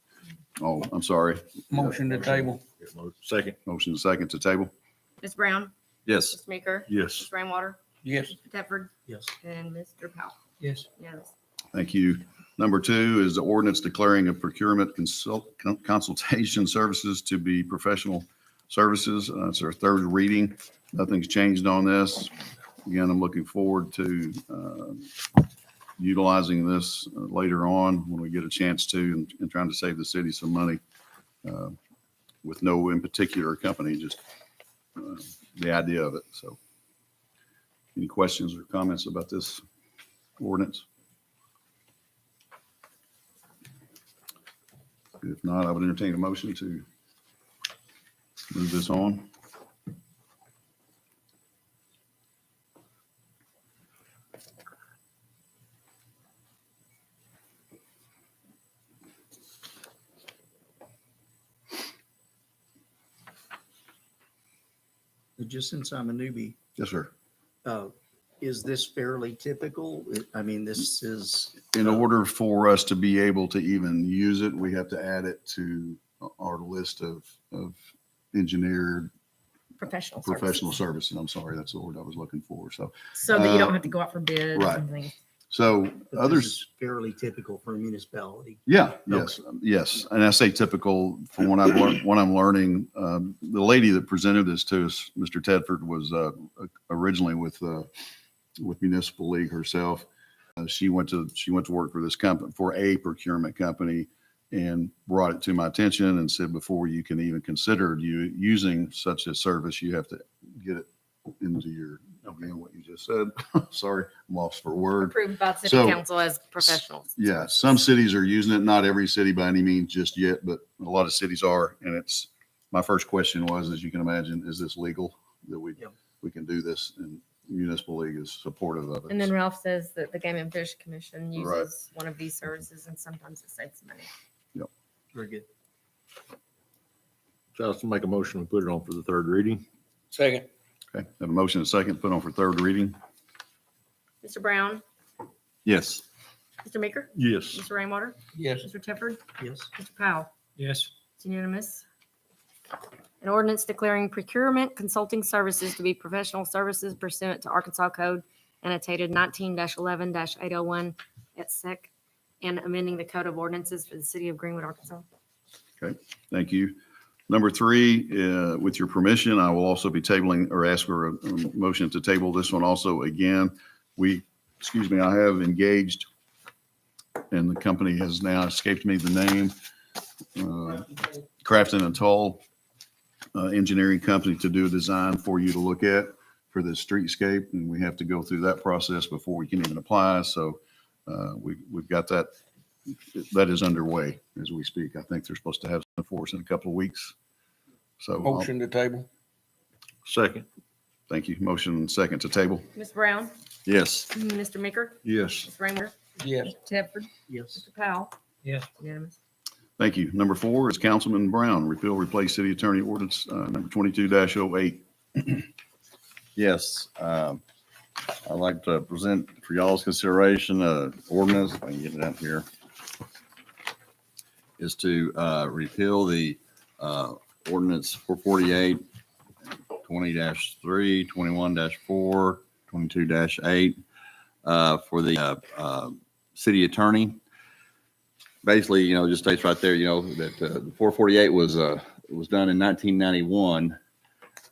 Oh, I'm sorry. Motion to table. Second. Motion second to table. Ms. Brown, Yes. Mr. Meeker, Yes. Mr. Rainwater, Yes. Mr. Tedford, Yes. and Mr. Powell. Yes. Unanimous. Thank you. Number 2 is the ordinance declaring a procurement consultation services to be professional services. It's our third reading. Nothing's changed on this. Again, I'm looking forward to utilizing this later on when we get a chance to, and trying to save the city some money with no in particular company, just the idea of it. So any questions or comments about this ordinance? If not, I would entertain a motion to move this on. Just since I'm a newbie, Yes, sir. is this fairly typical? I mean, this is, In order for us to be able to even use it, we have to add it to our list of engineered Professional professional services. services. I'm sorry, that's the word I was looking for. So, So that you don't have to go out for bids right. and things. so but this others, is fairly typical for a municipality. yeah, yes, yes. And I say typical from what I've learned, what I'm learning. The lady that presented this to us, Mr. Tedford, was originally with Municipal League herself. She went to work for this company, for a procurement company, and brought it to my attention and said, before you can even consider you using such a service, you have to get it into your, again, what you just said. Sorry, I'm lost for words. Approved by the city So, council as professionals. Yeah, some cities are using it, not every city by any means just yet, but a lot of cities are. And it's, my first question was, as you can imagine, is this legal that we can do this? And Municipal League is supportive of it. And then Ralph says that the Game and Fish Commission Right. uses one of these services and sometimes it saves money. Very good. So I'll make a motion to put it on for the third reading. Second. Okay, have a motion and a second, put on for third reading. Mr. Brown, Yes. Mr. Meeker, Yes. Mr. Rainwater, Yes. Mr. Tedford, Yes. Mr. Powell. Yes. It's unanimous. An ordinance declaring procurement consulting services to be professional services pursuant to Arkansas Code annotated 19-11-801 et sec, and amending the Code of Ordinances for the city of Greenwood, Arkansas. Thank you. Number 3, with your permission, I will also be tabling or ask for a motion to table this one also. Again, I have engaged, and the company has now escaped me the name, Crafton and Toll engineering company, to do a design for you to look at for the streetscape. And we have to go through that process before we can even apply. So we've got that. That is underway as we speak. I think they're supposed to have something for us in a couple of weeks. So Motion to table. Second. thank you. Motion second to table. Ms. Brown, Yes. Mr. Meeker, Yes. Mr. Rainwater, Yes. Mr. Tedford, Yes. Mr. Powell. Yes. Unanimous. Thank you. Number 4 is Councilman Brown, repeal, replace city attorney ordinance number 22-08. Yes, I'd like to present for y'all's consideration, ordinance, if I can get it out here, is to repeal the ordinance 448, 20-3, 21-4, 22-8 for the city attorney. Basically, just states right there, that the 448 was done in 1991.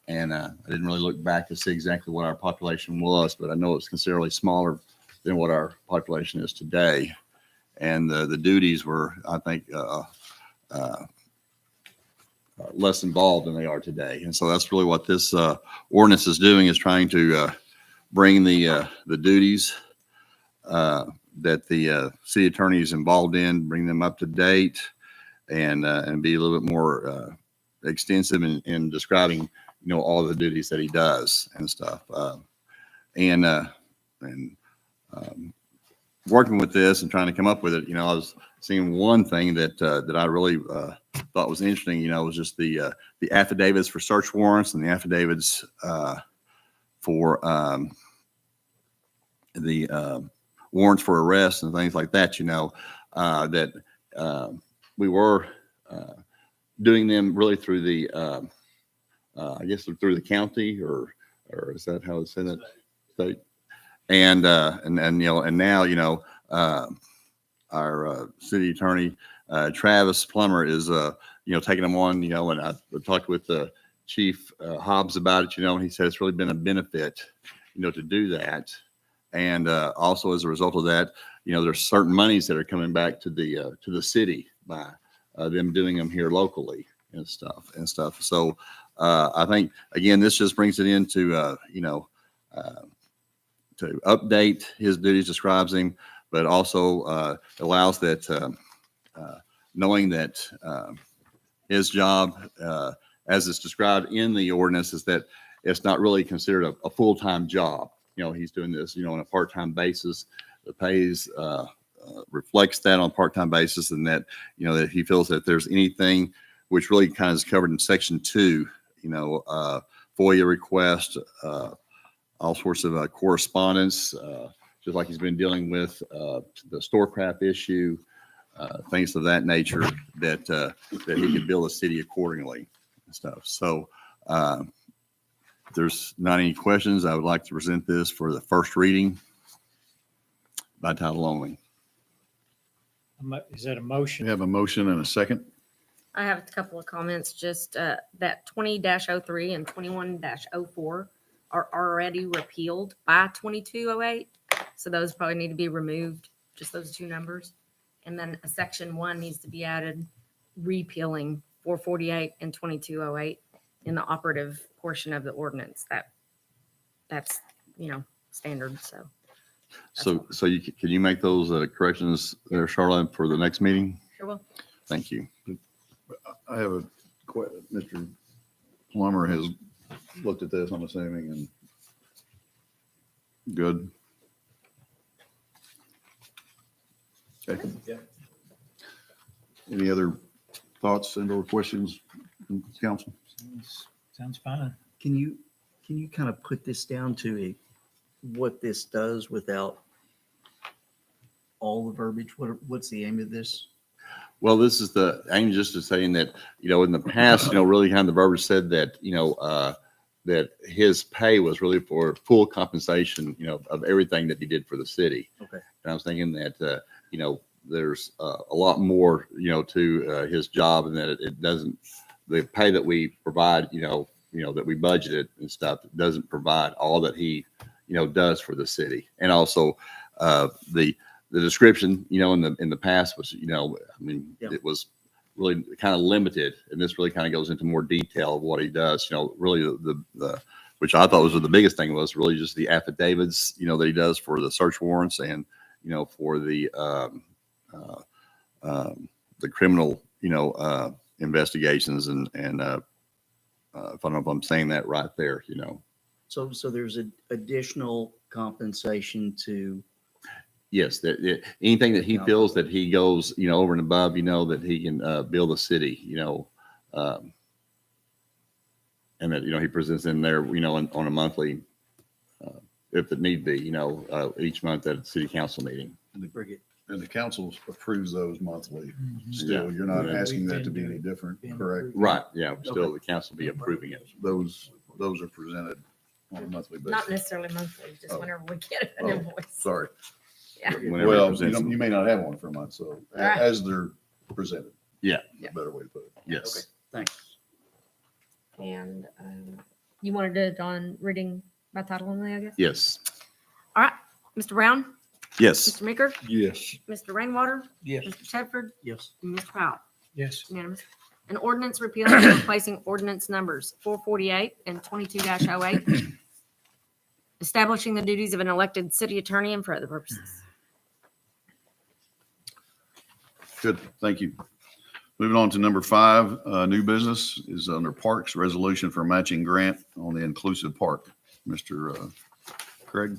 And I didn't really look back to see exactly what our population was, but I know it's considerably smaller than what our population is today. And the duties were, I think, less involved than they are today. And so that's really what this ordinance is doing, is trying to bring the duties that the city attorney is involved in, bring them up to date, and be a little bit more extensive in describing all the duties that he does and stuff. Working with this and trying to come up with it, I was seeing one thing that I really thought was interesting, was just the affidavits for search warrants and the affidavits for the warrants for arrest and things like that, that we were doing them really through the, I guess through the county or is that how it's in it? State. And now, our city attorney, Travis Plummer is, taking them on, and I talked with Chief Hobbs about it, and he said it's really been a benefit, to do that. And also as a result of that, there's certain monies that are coming back to the city by them doing them here locally and stuff. So I think, again, this just brings it into, to update his duties, describes him, but also allows that, knowing that his job, as it's described in the ordinance, is that it's not really considered a full-time job. He's doing this, on a part-time basis. The pays reflects that on a part-time basis, and that, that he feels that if there's anything which really kind of is covered in Section 2, FOIA request, all sorts of correspondence, just like he's been dealing with the Storecraft issue, things of that nature, that he can bill the city accordingly and stuff. So if there's not any questions, I would like to present this for the first reading by title only. Is that a We motion? have a motion and a second. I have a couple of comments, just that 20-03 and 21-04 are already repealed by 2208. So those probably need to be removed, just those two numbers. And then a section 1 needs to be added, repealing 448 and 2208 in the operative portion of the ordinance. That's standard. So Can you make those corrections there, Charlotte, for the next meeting? sure will. Thank you. I have Mr. Plummer has looked at this, I'm assuming, and good. Okay. Yeah. Any other thoughts and or questions from council? Sounds fine. Can you kind of put this down to what this does without all the verbiage? What's the aim of this? Well, this is the aim, just to saying that, in the past, really kind of the verbiage said that, that his pay was really for full compensation, of everything that he did for the city. Okay. And I was thinking that, there's a lot more, to his job, and that it doesn't, the pay that we provide, that we budgeted and stuff, doesn't provide all that he, does for the city. And also the description, in the past was, Yeah. it was really kind of limited, and this really kind of goes into more detail of what he does. Really the which I thought was the biggest thing was really just the affidavits, that he does for the search warrants and, for the criminal, investigations and if I don't know if I'm saying that right there, So there's additional compensation to, Yes, that anything that he feels that he goes, over and above, that he can bill the city, and that, he presents in there, on a monthly, if it need be, each month at a city council meeting. And the council approves those monthly. Mhm. Still, you're not Yeah. asking that to be any different, correct? Right, yeah, still the council be approving it. Those are presented on a monthly basis. Not necessarily monthly, just Oh. whenever we get an Oh, invoice. Sorry. Yeah. Whenever he Well, presents them. you may not have one for a month, so Right. as they're presented. Yeah. Yeah. Better way to put it. Yes. thanks. And you wanted it on reading by title only, I guess? Yes. All right, Mr. Brown, Yes. Mr. Meeker, Yes. Mr. Rainwater, Yes. Mr. Tedford, Yes. and Mr. Powell. Yes. Unanimous. An ordinance repealing and replacing ordinance numbers 448 and 22-08, establishing the duties of an elected city attorney and for other purposes. Good, thank you. Moving on to number 5, new business is under Parks, resolution for matching grant on the inclusive park. Mr. Craig?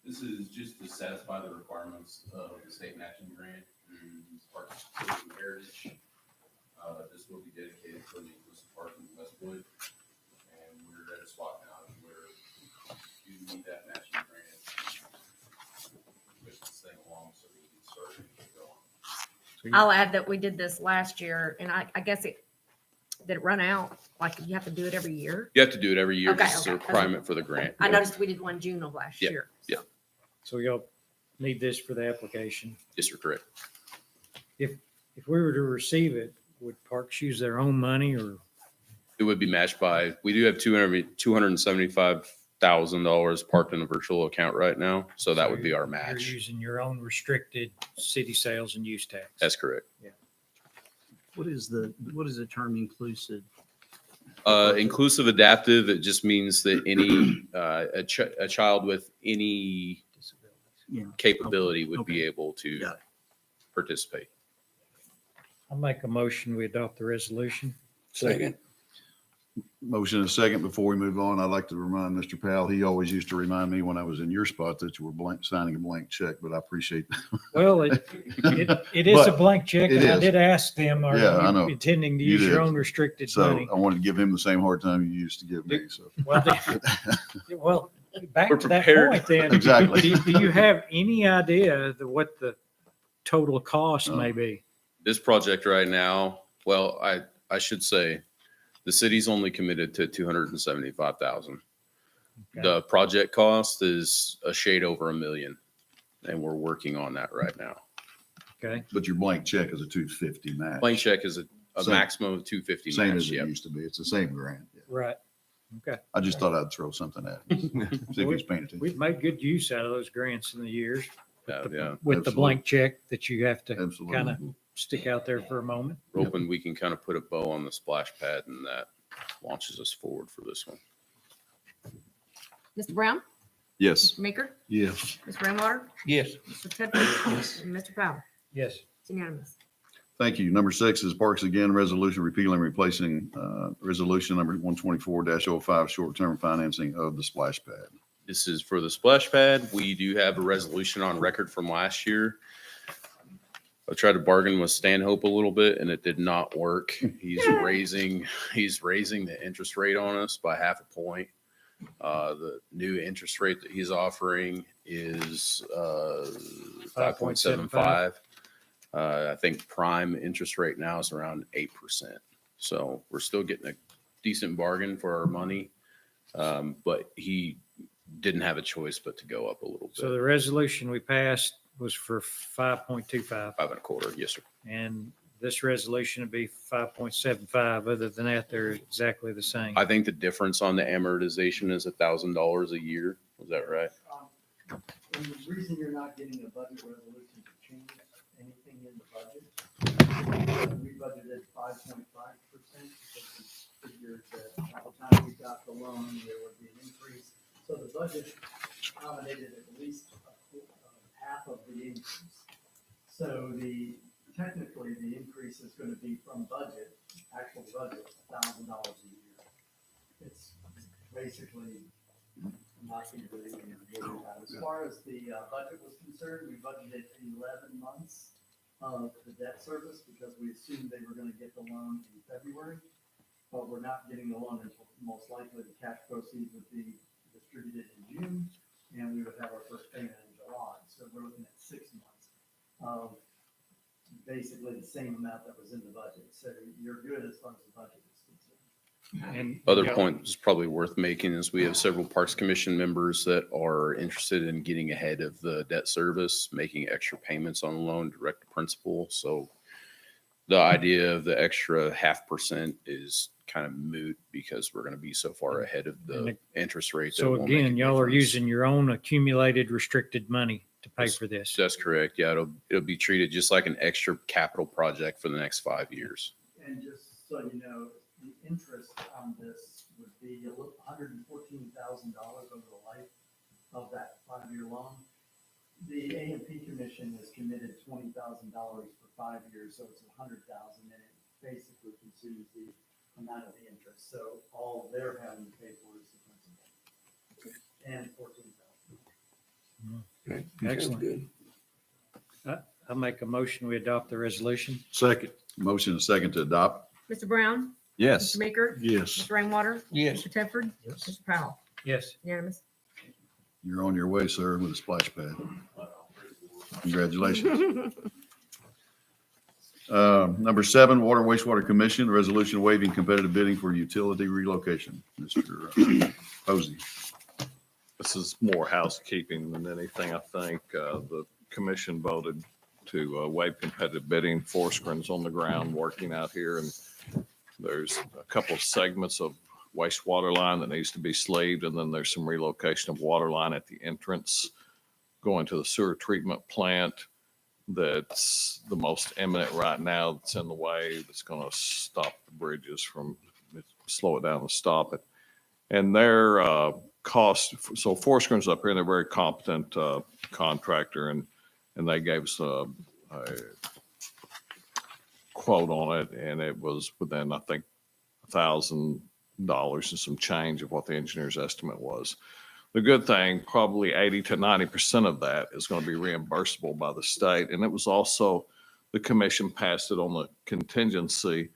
This is just to satisfy the requirements of the state matching grant through Parks and Heritage. This will be dedicated for the inclusive park in Westwood. And we're at a spot now where you need that matching grant. Push this thing along so we can start and get going. I'll add that we did this last year, and I guess did it run out? Like, you have to do it every year? You have to do it every year. Okay, This is a okay. requirement for the grant. I noticed we did one June of last Yeah, year. yeah. So y'all need this for the application. Yes, you're correct. If we were to receive it, would Parks use their own money or? It would be matched by, we do have $275,000 parked in a virtual account right now. So that would be our You're match. using your own restricted city sales and use tax. That's correct. What is the term inclusive? Inclusive adaptive, it just means that any, a child with any Yeah. capability would Okay. be able to Got it. participate. I'll make a motion, we adopt the resolution. Second. Motion and second. Before we move on, I'd like to remind Mr. Powell, he always used to remind me when I was in your spot that you were signing a blank check, but I appreciate. Well, it is a But blank check, it and I is. did ask them, are Yeah, I know. you intending to You use your did. own restricted So money? I wanted to give him the same hard time you used to give me, so. Well, well, back We're to that prepared. point then. Exactly. Do you have any idea what the total cost may be? This project right now, well, I should say, the city's only committed to 275,000. Okay. The project cost is a shade over $1 million, and we're working on that right now. Okay, But your blank check is a 250 match. Blank check is a Same. maximum of 250 Same match. as it Yep. used to be. It's the same grant. Yeah. right. Okay. I just thought I'd throw something at you. See if he's paying attention. We've made good use out of those grants in the years Yeah, with the Absolutely. blank check that you have to Absolutely. kind of stick out there for a moment. We're hoping we can kind of put a bow on the splash pad, and that launches us forward for this one. Mr. Brown? Yes. Mr. Meeker? Yes. Mr. Rainwater? Yes. Mr. Tedford? And Mr. Powell? Yes. It's unanimous. Thank you. Number 6 is Parks again, resolution repealing, replacing resolution number 124-05, short-term financing of the splash pad. This is for the splash pad. We do have a resolution on record from last year. I tried to bargain with Stanhope a little bit, and it did not work. He's raising the interest rate on us by 0.5 point. The new interest rate that he's offering is 5.75. I think prime interest rate now is around 8%. So we're still getting a decent bargain for our money. But he didn't have a choice but to go up a little So bit. the resolution we passed was for 5.25, 5.25. Yes, sir. and this resolution would be 5.75. Other than that, they're exactly the same. I think the difference on the amortization is $1,000 a year. Is that right? And the reason you're not getting a budget resolution to change anything in the budget, we budgeted 5.5% because we figured that by the time we got the loan, there would be an increase. So the budget accommodated at least half of the increase. So technically, the increase is going to be from budget, actual budget, $1,000 a year. It's basically nothing really to worry about. As far as the budget was concerned, we budgeted 11 months of the debt service because we assumed they were going to get the loan in February, but we're not getting the loan until most likely the cash proceeds would be distributed in June, and we would have our first payment in July. So we're looking at 6 months of basically the same amount that was in the budget. So you're good as far as the budget is concerned. And Other yeah, point is probably worth making is we have several Parks Commission members that are interested in getting ahead of the debt service, making extra payments on the loan, direct to principal. So the idea of the extra 0.5% is kind of moot because we're going to be so far ahead of the interest rate. that it So won't make a again, y'all are difference. using your own accumulated restricted money to pay for this. That's correct. Yeah, it'll be treated just like an extra capital project for the next 5 years. And just so you know, the interest on this would be $114,000 over the life of that 5-year loan. The A&P Commission has committed $20,000 for 5 years, so it's $100,000, and it basically consumes the amount of the interest. So all they're having to pay for is the principal, and $14,000. Excellent. I make a motion, we adopt the resolution. Second. Motion and second to adopt. Mr. Brown? Yes. Mr. Meeker? Yes. Mr. Rainwater? Yes. Mr. Tedford? Mr. Powell? Yes. Unanimous. You're on your way, sir, with a splash pad. Congratulations. Number 7, Water and Wastewater Commission, resolution waiving competitive bidding for utility relocation. Mr. Posey. This is more housekeeping than anything, I think. The commission voted to waive competitive bidding. Forsgren's on the ground working out here, and there's a couple of segments of wastewater line that needs to be sleeved, and then there's some relocation of water line at the entrance going to the sewer treatment plant. That's the most imminent right now, that's in the way, that's going to stop the bridges from, slow it down and stop it. And their cost, so Forsgren's up here, and they're a very competent contractor, and they gave us a quote on it, and it was within, I think, $1,000 and some change of what the engineer's estimate was. The good thing, probably 80 to 90% of that is going to be reimbursable by the state. And it was also, the commission passed it on the contingency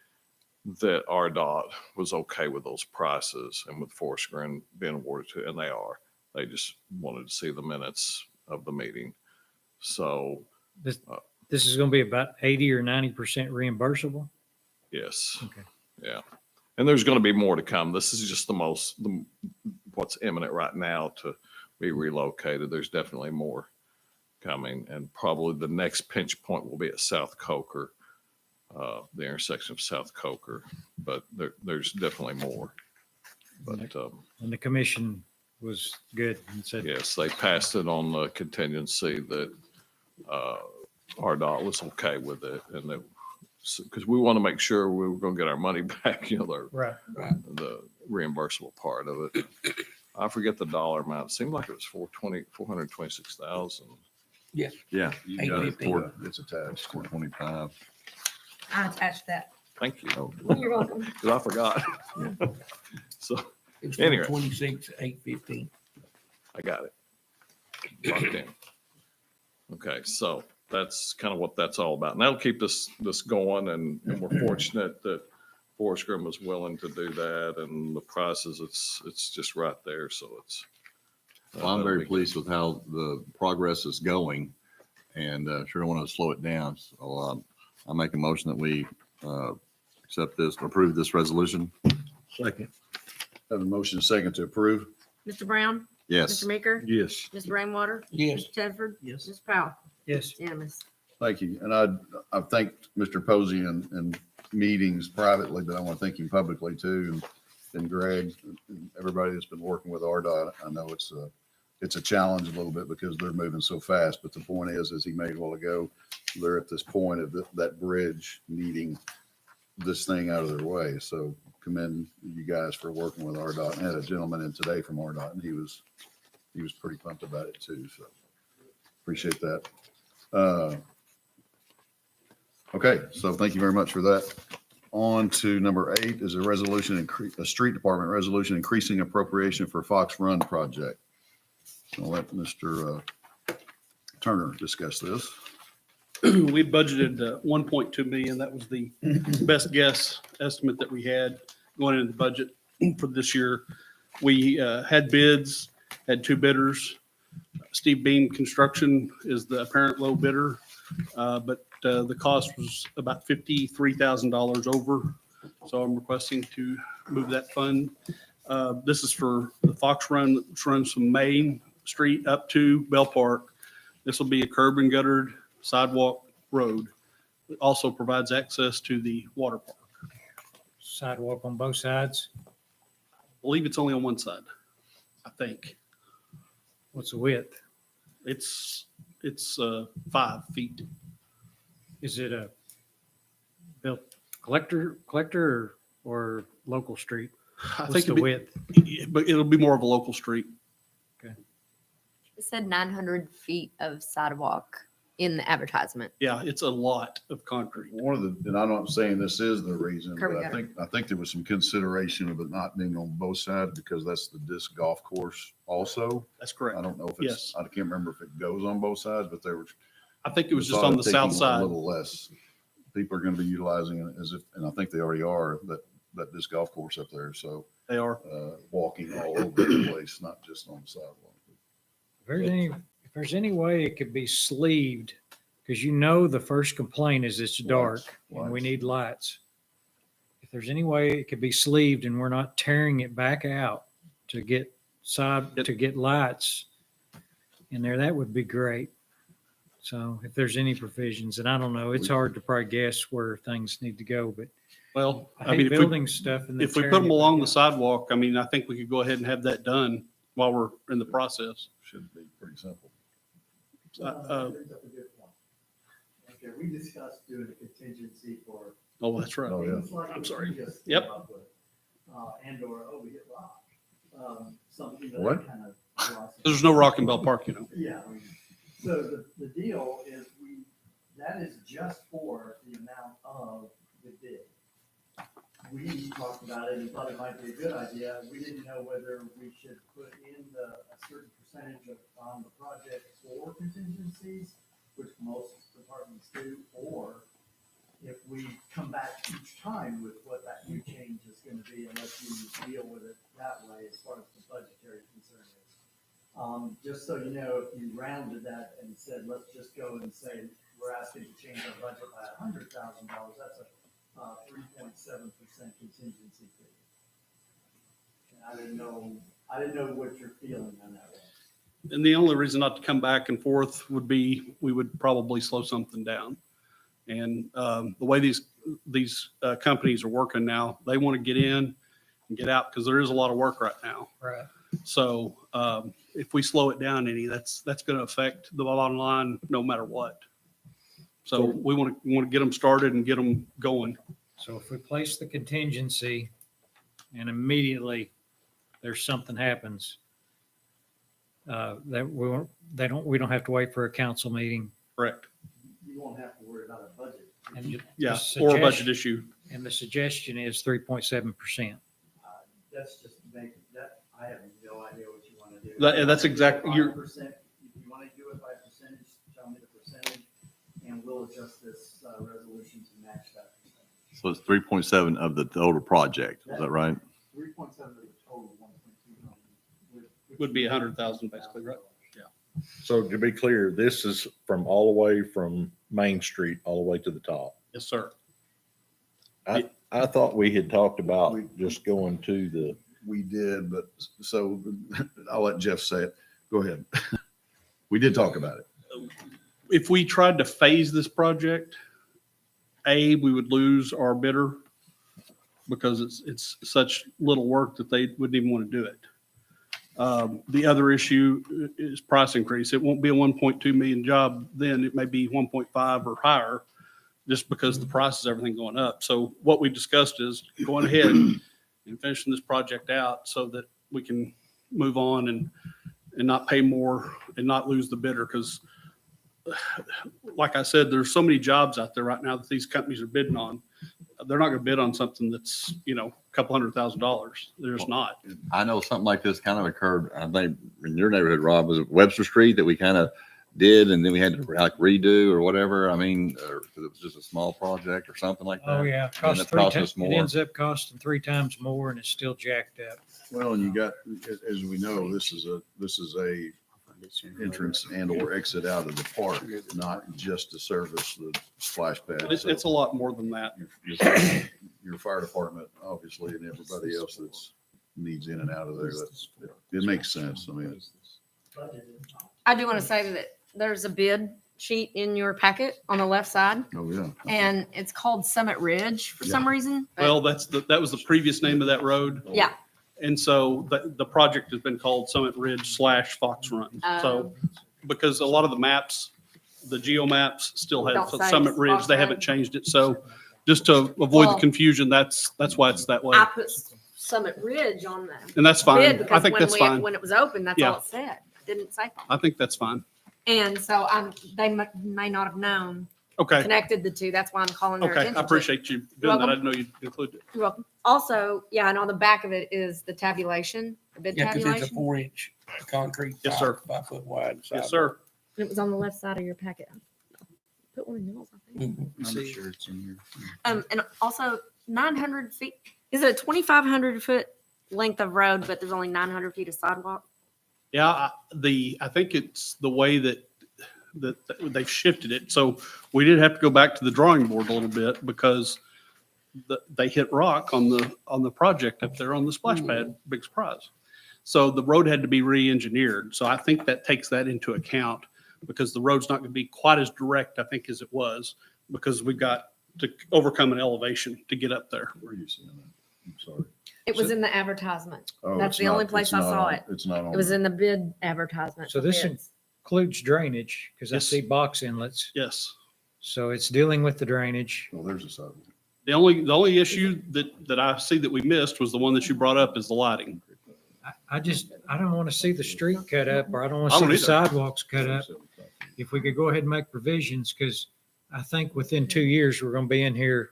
that RDOT was okay with those prices and with Forsgren being awarded to, and they are. They just wanted to see the minutes of the meeting. So, This is going to be about 80 or 90% reimbursable? yes. Okay. Yeah. And there's going to be more to come. This is just what's imminent right now to be relocated. There's definitely more coming, and probably the next pinch point will be at South Coker, the intersection of South Coker, but there's definitely more. But And the commission was good and said, yes, they passed it on the contingency that RDOT was okay with it, and that, because we want to make sure we were going to get our money back, right. the reimbursable part of it. I forget the dollar amount. It seemed like it was 426,000. Yeah. You got it. 850. It's attached, 425. I attached that. Thank you. Oh, You're welcome. Because I forgot. So It's Anyway. 26, 815. I got it. Locked in. Okay, so that's kind of what that's all about. And that'll keep this going, and we're fortunate that Forsgren was willing to do that, and the prices, it's just right there, so it's. Well, I'm very pleased with how the progress is going, and sure don't want to slow it down. So I make a motion that we approve this resolution. Second. Have a motion and second to approve. Mr. Brown? Yes. Mr. Meeker? Yes. Mr. Rainwater? Yes. Mr. Tedford? Yes. Mr. Powell? Yes. Unanimous. Thank you. And I've thanked Mr. Posey in meetings privately, but I want to thank him publicly too. And Greg, and everybody that's been working with RDOT. I know it's a challenge a little bit because they're moving so fast, but the point is, as he made a while ago, they're at this point of that bridge needing this thing out of their way. So commend you guys for working with RDOT. I had a gentleman in today from RDOT, and he was pretty pumped about it too. So appreciate that. Okay, so thank you very much for that. On to number 8 is a street department resolution increasing appropriation for Fox Run project. I'll let Mr. Turner discuss this. We budgeted 1.2 million. That was the best guess estimate that we had going into the budget for this year. We had bids, had 2 bidders. Steve Beam Construction is the apparent low bidder, but the cost was about $53,000 over. So I'm requesting to move that fund. This is for the Fox Run, which runs from Main Street up to Bell Park. This will be a curb and guttered sidewalk road. It also provides access to the water park. Sidewalk on both sides. I believe it's only on one side, I think. What's the width? It's 5 feet. Is it a built collector or local street? I What's think the it'll width? but it'll be more of a local street. It said 900 feet of sidewalk in the advertisement. Yeah, it's a lot of concrete. And I'm not saying this is the reason, Curb but and I think there was some consideration of it not being on both sides because that's the disc golf course also. That's correct. I don't know if Yes. I can't remember if it goes on both sides, but I think it was just thought on of the south taking side. A little less. People are going to be utilizing it and I think they already are, that disc golf course up there. So They are. walking all over the place, not just on the sidewalk. if there's any way it could be sleeved, because you know the first complaint is it's dark and we need lights. If there's any way it could be sleeved and we're not tearing it back out to get lights in there, that would be great. So if there's any provisions, and I don't know, it's hard to probably guess where things need to go, but Well, I I mean, hate if we, building stuff and then if we tearing put them it along back the out. sidewalk, I mean, I think we could go ahead and have that done while we're in the process. Should be pretty simple. Okay, we discussed doing a contingency for. Oh, that's right. Oh, yeah. things like I'm what sorry. you just Yep. came up with, And or, oh, we hit rock. Something that What? kind of. There's no Rock and Bell Park, you know. Yeah, so the deal is that is just for the amount of the bid. We talked about it and thought it might be a good idea. We didn't know whether we should put in a certain percentage on the project for contingencies, which most departments do, or if we come back each time with what that new change is gonna be and let you deal with it that way as far as the budgetary concern is. Just so you know, if you rounded that and said, let's just go and say, we're asking to change our budget by $100,000, that's a 3.7% contingency fee. And I didn't know what you're feeling on that one. And the only reason not to come back and forth would be, we would probably slow something down. And the way these companies are working now, they want to get in and get out because there is a lot of work right now. Right. So if we slow it down any, that's going to affect the bottom line no matter what. So we want to get them started and get them going. So if we place the contingency and immediately there's something happens, that we don't have to wait for a council meeting. Correct. You won't have to worry about a budget. And the Yeah, or a budget suggestion- issue. And the suggestion is 3.7%. That's just making, that, I have no idea what you want to do. That's exactly, you're, 5%, if you want to do it by percentage, tell me the percentage, and we'll adjust this resolution to match that percentage. So it's 3.7 of the total project, is that right? 3.7 of the total 1.2 million. would be 100,000 basically, right? So to be clear, this is from all the way from Main Street, all the way to the top. Yes, sir. I thought we had talked about just going to the, We did, but so I'll let Jeff say it. Go ahead. We did talk about it. If we tried to phase this project, we would lose our bidder because it's such little work that they wouldn't even want to do it. The other issue is price increase. It won't be a 1.2 million job then. It may be 1.5 or higher just because the price is everything going up. So what we discussed is going ahead and finishing this project out so that we can move on and not pay more and not lose the bidder. Because like I said, there's so many jobs out there right now that these companies are bidding on. They're not going to bid on something that's, a couple $100,000. They're just not. I know something like this kind of occurred, I think in your neighborhood, Rob, was it Webster Street that we kind of did and then we had to like redo or whatever? I mean, or 'cause it was just a small project or something like that? Oh, yeah. And Costs it three cost times, us it more. ends up costing 3 times more and it's still jacked up. Well, and you got, as we know, this is a entrance and or exit out of the park, not just to service the splash pad. It's a lot more than that. Your fire department, obviously, and everybody else that's needs in and out of there. It makes sense. I mean, I do want to say that there's a bid sheet in your packet on the left side, oh, yeah. and it's called Summit Ridge for some reason. but- Well, that was the previous name of that road. Yeah. And so the project has been called Summit Ridge / Fox Run. So because a lot of the maps, the geo maps still have Don't say Summit it's Ridge. Fox They Run. haven't changed it. So just to avoid the Well- confusion, that's why it's that way. I put Summit Ridge on the And that's bid fine. I because think when that's fine. when it was open, that's Yeah. all it said. It didn't say. Fox. I think that's fine. And so they may not have known, Okay. connected the two. That's why I'm calling their Okay. attention. I to it. appreciate you doing that. welcome. I didn't know you included it. You're welcome. Also, yeah, and on the back of it is the tabulation, the bid Yeah, because it's a tabulation. 4-inch concrete. Yes, sir. 5 foot wide. Yes, sir. And it was on the left side of your packet. Put one in yours, I think. Mhm. I'm sure it's in here. And also 900 feet. Is it a 2,500 foot length of road, but there's only 900 feet of sidewalk? Yeah, I think it's the way that they've shifted it. So we did have to go back to the drawing board a little bit because they hit rock on the project up there on the splash pad, big surprise. So the road had to be re-engineered. So I think that takes that into account because the road's not going to be quite as direct, I think, as it was because we've got to overcome an elevation to get up there. Where are you seeing that? I'm sorry. It was in the advertisement. Oh, That's it's the only not- place it's I not saw on- it. It's not on. It was there. in the bid advertisement. So for this bids. includes drainage because I Yes. see box inlets. Yes. So it's dealing with the drainage. Well, there's a sidewalk. The only issue that I see that we missed was the one that you brought up is the lighting. I don't want to see the street cut up or I don't want I to see don't the either. sidewalks cut up. If we could go ahead and make provisions, because I think within 2 years, we're going to be in here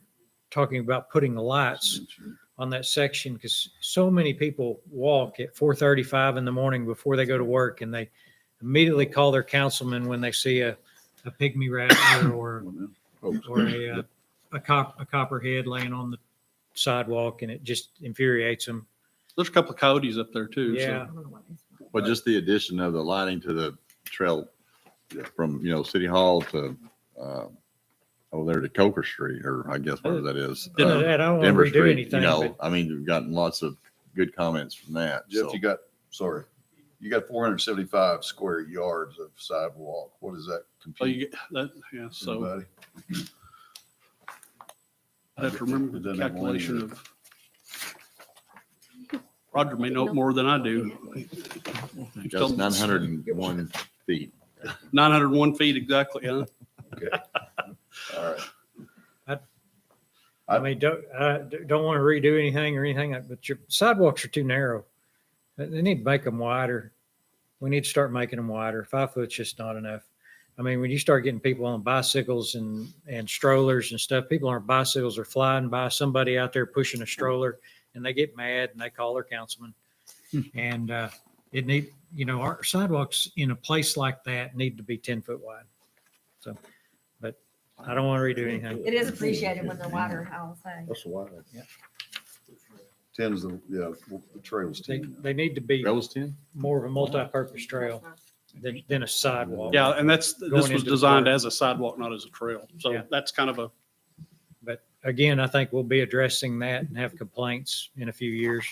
talking about putting the lights on that section because so many people walk at 4:35 in the morning before they go to work and they immediately call their councilman when they see a pygmy rattler or a copperhead laying on the sidewalk and it just infuriates them. There's a couple of coyotes up there too. so- Yeah. Well, just the addition of the lighting to the trail from, City Hall to, over there to Coker Street, or I guess whatever that is. I don't want to Denver redo Street, anything, but I mean, we've gotten lots of good comments from that. Jeff, so. you got 475 square yards of sidewalk. What does that So compute? you get that, yeah, so Anybody? I have to remember It the doesn't have one calculation either. of. Roger may know more than I do. Just 901 feet. 901 feet exactly, huh? Okay. All right. I mean, don't want to redo anything or anything, but your sidewalks are too narrow. They need to make them wider. We need to start making them wider. 5 foot's just not enough. I mean, when you start getting people on bicycles and strollers and stuff, people aren't bicycles, they're flying by somebody out there pushing a stroller and they get mad and they call their councilman. And our sidewalks in a place like that need to be 10 foot wide. So, but I don't want to redo anything. It is appreciated when they're wider, I'll say. That's why. 10's the trail's 10. They need to be That was 10? more of a multi-purpose trail than a sidewalk. Yeah, and this Going was into the designed park. as a sidewalk, not as a trail. So Yeah. that's kind of a, But again, I think we'll be addressing that and have complaints in a few years.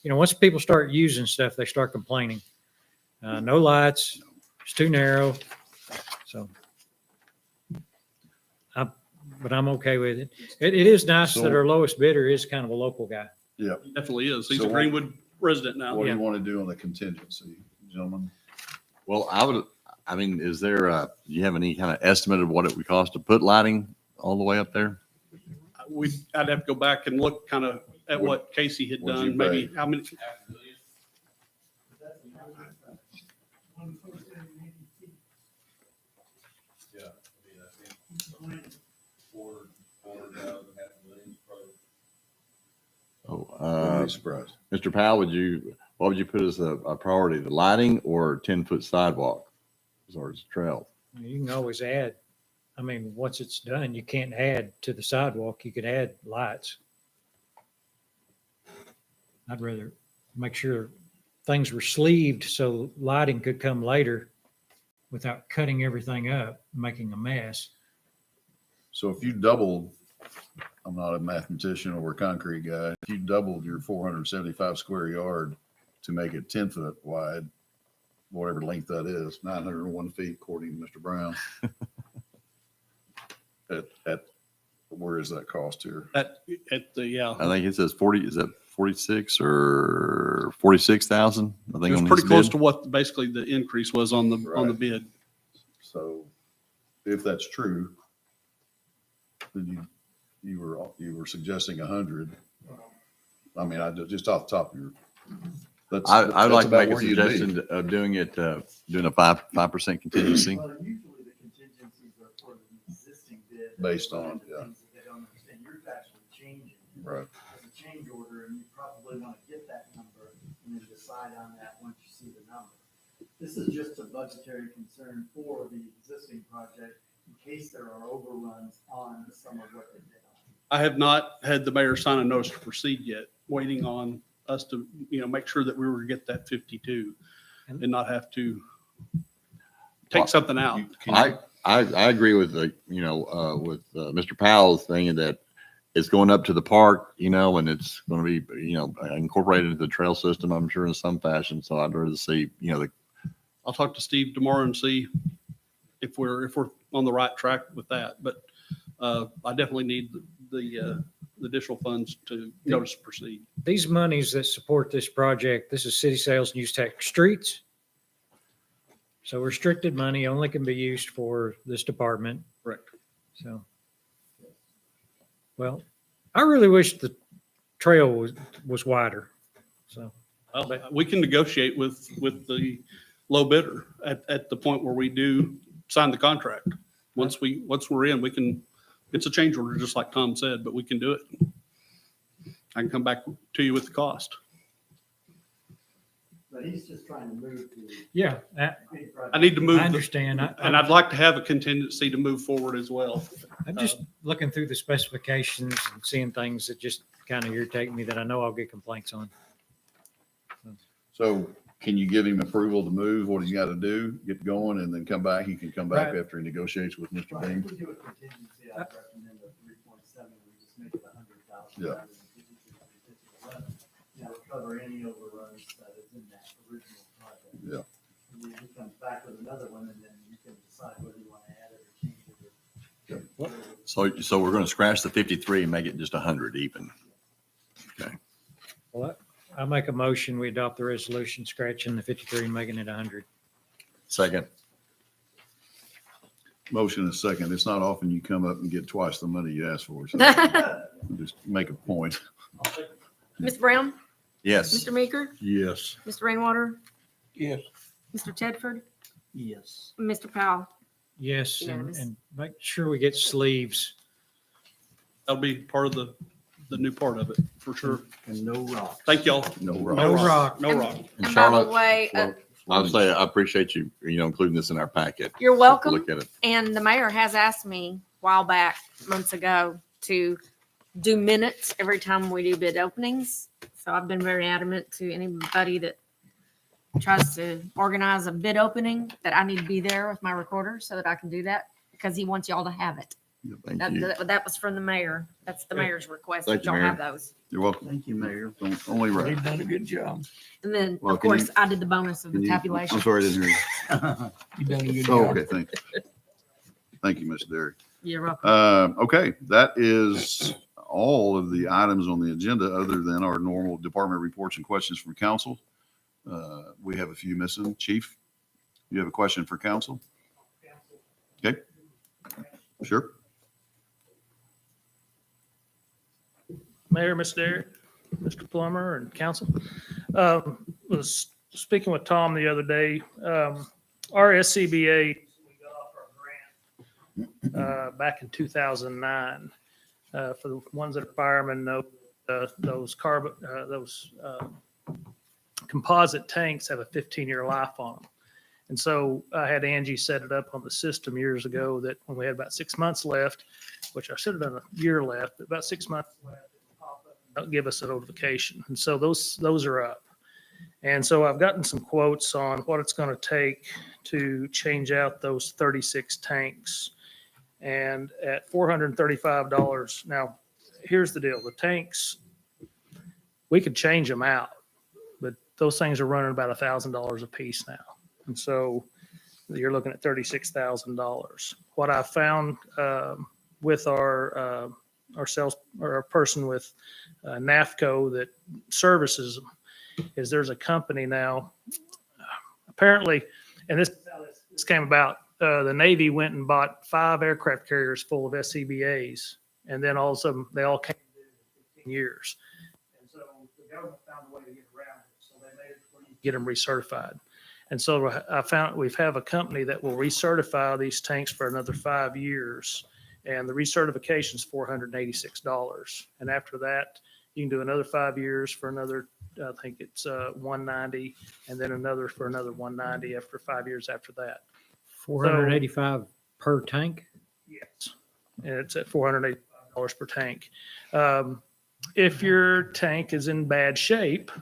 Once people start using stuff, they start complaining. No lights, it's too narrow. So. But I'm okay with it. It is nice that So- our lowest bidder is kind of a local guy. Yeah. definitely is. He's So a what- Greenwood resident now. What do you want to do on the contingency, gentlemen? Well, is there, do you have any kind of estimate of what it would cost to put lighting all the way up there? I'd have to go back and look kind of at what Casey had What'd you done, maybe pay? how many, Yeah, I think four thousand, half a million, probably. I'd Oh, be surprised. Mr. Powell, what would you put as a priority, the lighting or 10-foot sidewalk as far as the trail? You can always add. I mean, once it's done, you can't add to the sidewalk. You could add lights. I'd rather make sure things were sleeved so lighting could come later without cutting everything up, making a mess. So if you doubled, I'm not a mathematician or a concrete guy, if you doubled your 475 square yard to make it 10 foot wide, whatever length that is, 901 feet according to Mr. Brown. At where is that cost here? at the, yeah. I think it says 40, is that 46 or 46,000? I think It was on pretty his close bid. to what basically the increase was on the Right. bid. So if that's true, then you were suggesting 100. I mean, just off the top of your. I'd like to about make a where you'd be. suggestion of doing a 5% contingency. Well, usually the contingencies are for the existing bid. Based on, yeah. Things that they don't understand. You're actually changing. Right. As a change order, and you probably want to get that number and then decide on that once you see the number. This is just a budgetary concern for the existing project in case there are overruns on some of what they did on. I have not had the mayor sign a notice to proceed yet, waiting on us to, make sure that we were to get that 52. and not have to take something out. I agree with Mr. Powell's thing that it's going up to the park, and it's going to be, incorporated into the trail system, I'm sure in some fashion. So I'd rather see, I'll talk to Steve tomorrow and see if we're on the right track with that. But I definitely need the additional funds to notice to proceed. These monies that support this project, this is city sales and use tax streets. So restricted money only can be used for this department. Correct. So, well, I really wish the trail was wider. So, Well, we can negotiate with the low bidder at the point where we do sign the contract. Once we're in, we can, it's a change order, just like Tom said, but we can do it. I can come back to you with the cost. But he's just trying to move to. yeah, I need to move. I understand. And I'd like to have a contingency to move forward as well. I'm just looking through the specifications and seeing things that just kind of irritate me that I know I'll get complaints on. So can you give him approval to move what he's got to do, get going, and then come back? He can come back Right. after he negotiates with Mr. Bean. If we do a contingency, I'd recommend a 3.7, we just make it 100,000. Yeah. Cover any overruns that is in that original project. Yeah. And then he comes back with another one, and then you can decide whether you want to add it or change it. or- so we're going to scratch the 53 and make it just 100 even. Okay. Well, I make a motion, we adopt the resolution, scratching the 53 and making it 100. Second. Motion is second. It's not often you come up and get twice the money you asked for. So just make a point. Ms. Brown? Yes. Mr. Meeker? Yes. Mr. Rainwater? Yes. Mr. Tedford? Yes. Mr. Powell? Yes, Unanimous. and make sure we get sleeves. That'll be part of the new part of it, for sure. And no rocks. Thank y'all. No No rock. rock. No rock. And And by the Charlotte, way, well, I'll say I appreciate you, including this in our packet. you're welcome. Look at it. And the mayor has asked me a while back, months ago, to do minutes every time we do bid openings. So I've been very adamant to anybody that tries to organize a bid opening that I need to be there with my recorder so that I can do that because he wants y'all to have it. Yeah, Thank That, you. that was from the mayor. That's the mayor's request. Thank that you, y'all Mayor. have those. You're welcome. Thank you, Mayor. Only right. You've done a good job. And then, Well, of can you- course, I did the bonus of the tabulation. I'm sorry, I didn't hear you. You've done a good Oh, job. okay, thank you. Thank you, Mr. Derry. You're welcome. Okay, that is all of the items on the agenda other than our normal department reports and questions from council. We have a few missing. Chief, you have a question for council? Okay. Sure. Mayor, Mr. Derrick, Mr. Plummer, and council. Was speaking with Tom the other day. Our SCBA, we got off our grant back in 2009. For the ones that are firemen know, those composite tanks have a 15-year life on them. And so I had Angie set it up on the system years ago that when we had about 6 months left, which I should have done a year left, but about 6 months left, give us a notification. And so those are up. And so I've gotten some quotes on what it's going to take to change out those 36 tanks. And at $435, now here's the deal. The tanks, we could change them out, but those things are running about $1,000 a piece now. And so you're looking at $36,000. What I found with our sales or a person with NAFCO that services them is there's a company now apparently, and this came about, the Navy went and bought 5 aircraft carriers full of SCBAs, and then all of a sudden they all came in 15 years. And so the government found a way to get around it. So they made it where you get them recertified. And so I found we have a company that will recertify these tanks for another 5 years. And the recertification is $486. And after that, you can do another 5 years for another, I think it's $190, and then another for another $190 after 5 years after that. $485 per tank? Yes. And it's at $485 per tank. If your tank is in bad shape,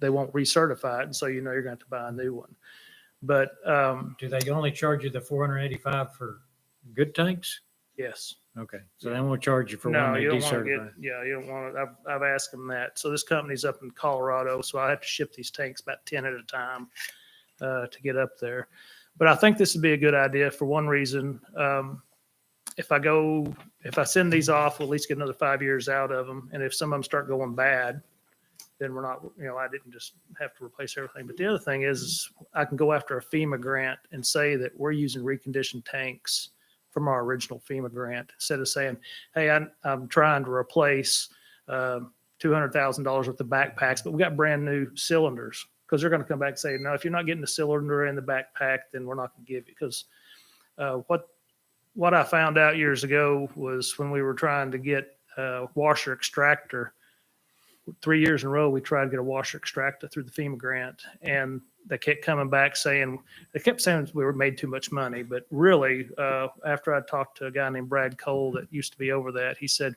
they won't recertify it. And so, you know, you're going to have to buy a new one. But, Do they only charge you the 485 for good tanks? yes. Okay, so they won't charge you for No, when they you don't want to decertify. get, yeah, you don't want to, I've asked them that. So this company's up in Colorado, so I have to ship these tanks about 10 at a time to get up there. But I think this would be a good idea for one reason. If I send these off, we'll at least get another 5 years out of them. And if some of them start going bad, then we're not, you know, I didn't just have to replace everything. But the other thing is I can go after a FEMA grant and say that we're using reconditioned tanks from our original FEMA grant, instead of saying, hey, I'm trying to replace $200,000 worth of backpacks, but we got brand new cylinders, because they're going to come back and say, no, if you're not getting the cylinder in the backpack, then we're not going to give you. Because what I found out years ago was when we were trying to get a washer extractor, 3 years in a row, we tried to get a washer extractor through the FEMA grant, and they kept coming back saying we were made too much money. But really, after I talked to a guy named Brad Cole that used to be over that, he said,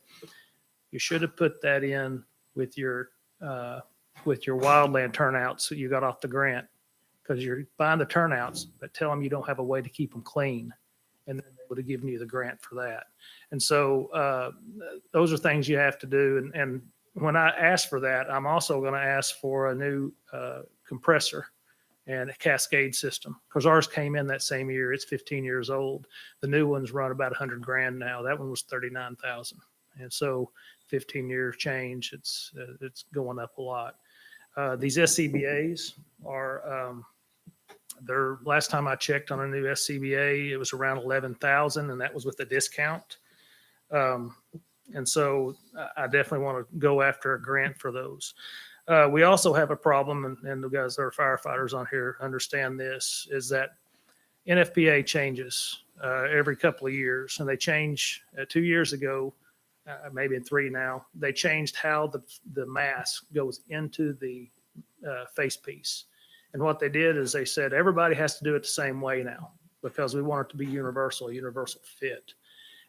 you should have put that in with your wildland turnouts that you got off the grant, because you're buying the turnouts, but tell them you don't have a way to keep them clean. And then they would have given you the grant for that. And so those are things you have to do. And when I ask for that, I'm also going to ask for a new compressor and a cascade system, because ours came in that same year. It's 15 years old. The new ones run about $100,000 now. That one was 39,000. And so 15 years change, it's going up a lot. These SCBAs are, their last time I checked on a new SCBA, it was around 11,000, and that was with a discount. And so I definitely want to go after a grant for those. We also have a problem, and the guys that are firefighters on here understand this, is that NFPA changes every couple of years, and they change 2 years ago, maybe in 3 now, they changed how the mask goes into the face piece. And what they did is they said, everybody has to do it the same way now, because we want it to be universal fit.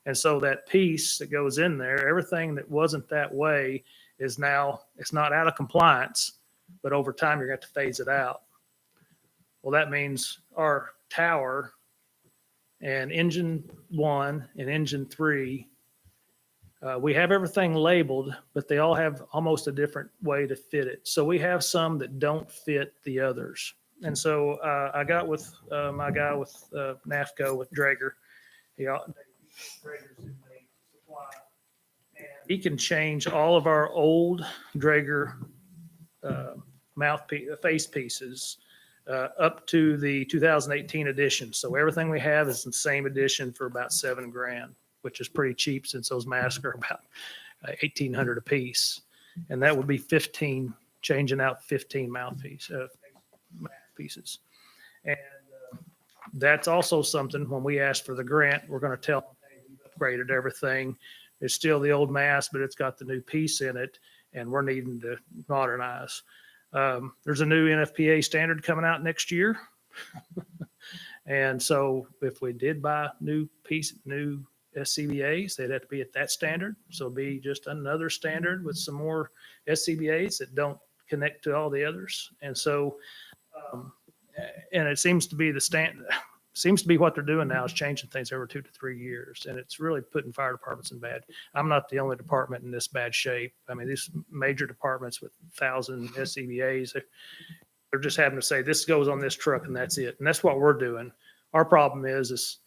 And so that piece that goes in there, everything that wasn't that way is now, it's not out of compliance, but over time you're going to have to phase it out. Well, that means our tower and engine 1 and engine 3, we have everything labeled, but they all have almost a different way to fit it. So we have some that don't fit the others. And so I got with my guy with NAFCO, with Drager. Drager's in the supply. And he can change all of our old Drager face pieces up to the 2018 edition. So everything we have is the same edition for about $7,000, which is pretty cheap since those masks are about $1,800 a piece. And that would be changing out 15 pieces. And that's also something, when we ask for the grant, we're going to tell them, hey, we've upgraded everything. It's still the old mask, but it's got the new piece in it, and we're needing to modernize. There's a new NFPA standard coming out next year. And so if we did buy new SCBAs, they'd have to be at that standard. So it'd be just another standard with some more SCBAs that don't connect to all the others. And so, and it seems to be what they're doing now is changing things every 2 to 3 years. And it's really putting fire departments in bad. I'm not the only department in this bad shape. I mean, these major departments with 1,000 SCBAs, they're just having to say, this goes on this truck and that's it. And that's what we're doing. Our problem is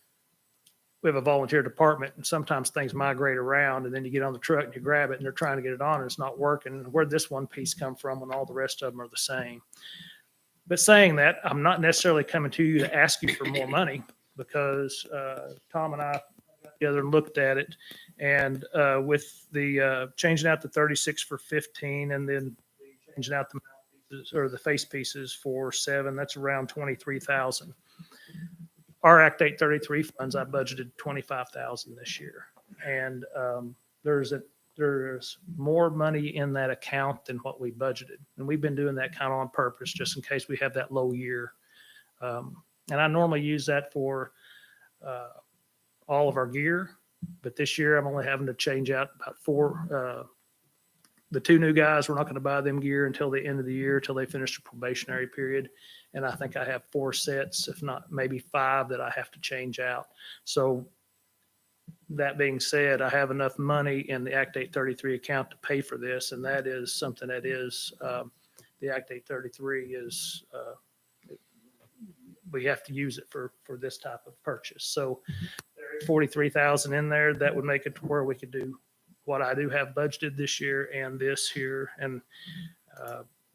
we have a volunteer department, and sometimes things migrate around, and then you get on the truck and you grab it and they're trying to get it on and it's not working. Where'd this one piece come from when all the rest of them are the same? But saying that, I'm not necessarily coming to you to ask you for more money, because Tom and I got together and looked at it, and with the changing out the 36 for 15, and then changing out the mouthpieces or the face pieces for 7, that's around 23,000. Our Act 833 funds, I budgeted 25,000 this year, and there's more money in that account than what we budgeted. And we've been doing that kind of on purpose, just in case we have that low year. And I normally use that for all of our gear, but this year I'm only having to change out about 4 the two new guys, we're not going to buy them gear until the end of the year, till they finish the probationary period. And I think I have 4 sets, if not maybe 5, that I have to change out. So that being said, I have enough money in the Act 833 account to pay for this. And that is something that is, the Act 833 is, we have to use it for this type of purchase. So there is 43,000 in there. That would make it to where we could do what I do have budgeted this year and this here. And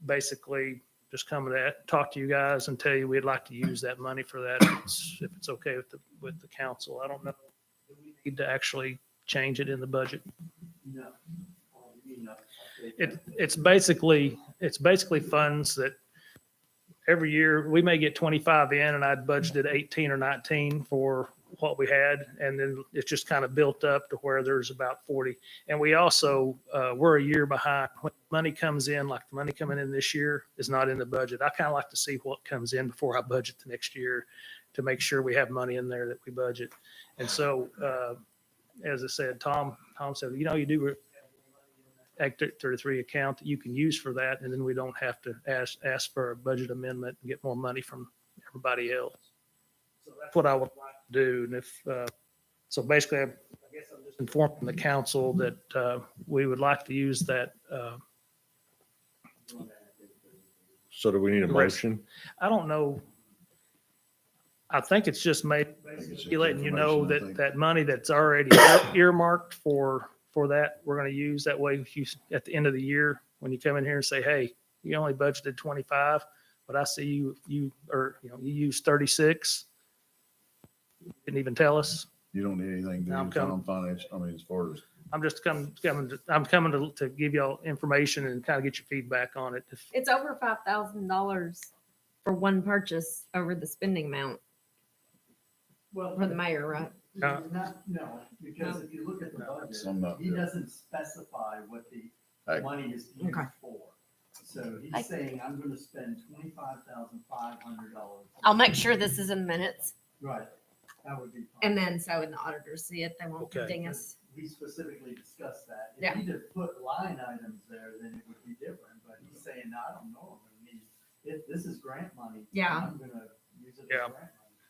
basically just come to talk to you guys and tell you we'd like to use that money for that. If it's okay with the council. I don't know. Do we need to actually change it in the budget? No. It's basically funds that every year we may get 25 in, and I'd budgeted 18 or 19 for what we had. And then it's just kind of built up to where there's about 40. And we also, we're a year behind. When money comes in, like the money coming in this year is not in the budget. I kind of like to see what comes in before I budget the next year to make sure we have money in there that we budget. And so, as I said, Tom said, you do Act 33 account that you can use for that, and then we don't have to ask for a budget amendment and get more money from everybody else. So that's what I would like to do. And if so, basically, I guess I'm just informing the council that we would like to use that. So do we need a motion? I don't know. I think it's just basically letting you know that that money that's already earmarked for that, we're going to use that way. If you, at the end of the year, when you come in here and say, hey, you only budgeted 25, but I see you used 36. You didn't even tell us. You don't need anything to do I'm with coming. town finance, I mean, as far as, I'm just coming to give y'all information and kind of get your feedback on it. It's over $5,000 for one purchase over the spending amount Well, for the mayor, right? no, because if you look at the Some budget, not he good. doesn't specify what the Hey. money is used Okay. for. So he's saying, I'm gonna spend $25,500. I'll make sure this is in minutes, Right, that would be fine. and then so when the auditors see it, they won't Okay. ding us. We specifically discussed that. Yeah. If he just put line items there, then it would be different, but he's saying, no, I don't know. I mean, if this is grant money. Yeah. I'm gonna use it as Yeah. grant money.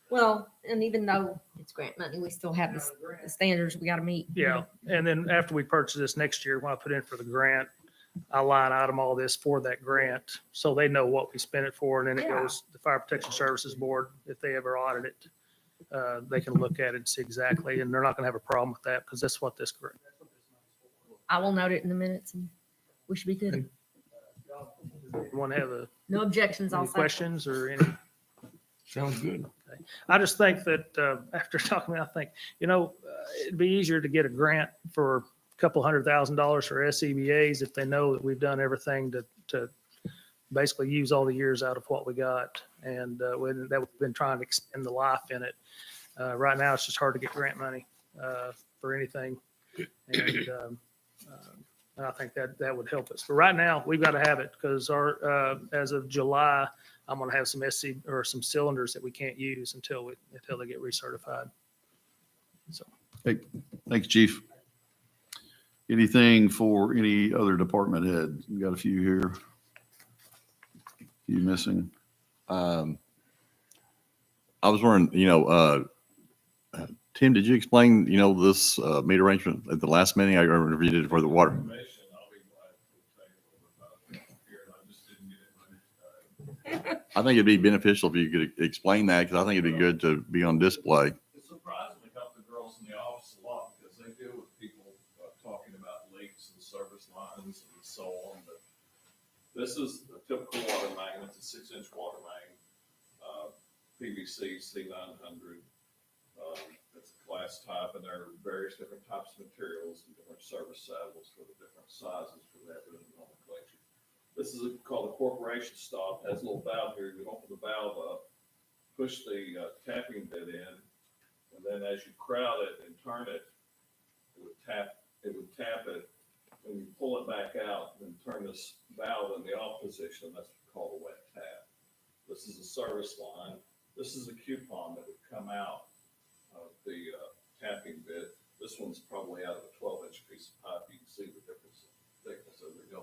Well, and even though it's grant money, we still have the standards we got to meet. Yeah, and then after we purchase this next year, when I put in for the grant, I line item all this for that grant, so they know what we spent it for, and then it Yeah. goes, the Fire Protection Services Board, if they ever audit it, they can look at it and see exactly, and they're not gonna have a problem with that, because that's what this grant. I will note it in the minutes, and we should be good. Want to have No objections, I'll any say. questions or any? Sounds good. I just think that after talking, I think, it'd be easier to get a grant for a couple $100,000 for SCBA's if they know that we've done everything to basically use all the years out of what we got. And we've been trying to extend the life in it. Right now, it's just hard to get grant money for anything. And I think that would help us. But right now, we've got to have it because as of July, I'm going to have some some cylinders that we can't use until they get recertified. So hey, thanks, chief. Anything for any other department head? We got a few here. You missing? I was wondering, Tim, did you explain, this meet arrangement at the last meeting? I remember you did it for the water. I think it'd be beneficial if you could explain that, because I think it'd be good to be on display. It surprisingly helped the girls in the office a lot because they deal with people talking about leaks and service lines and so on. But this is the typical water main. It's a 6-inch water main, PVC C900. It's a glass type, and there are various different types of materials and different service saddles for the different sizes for that nomenclature. This is called a corporation stop. It has a little valve here. You open the valve up, push the tapping bit in, and then as you crowd it and turn it, it would tap it. When you pull it back out, then turn this valve in the off position. That's called a wet tap. This is a service line. This is a coupon that would come out of the tapping bit. This one's probably out of a 12-inch piece of pipe. You can see the difference in thickness as they go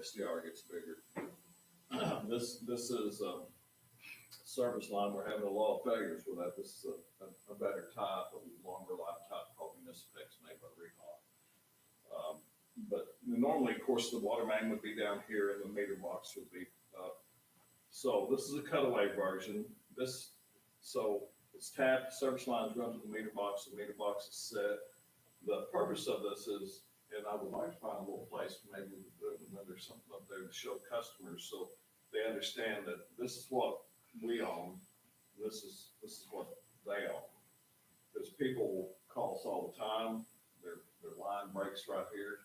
SDR gets bigger. This is a service line. We're having a lot of failures with that. This is a better type, a longer life type called Municiplex made by Recon. But normally, of course, the water main would be down here and the meter box would be up. So this is a cutaway version. So it's tapped, service lines run to the meter box is set. The purpose of this is, and I would like to find a little place, maybe there's something up there to show customers so they understand that this is what we own, this is what they own. Because people call us all the time, their line breaks right here.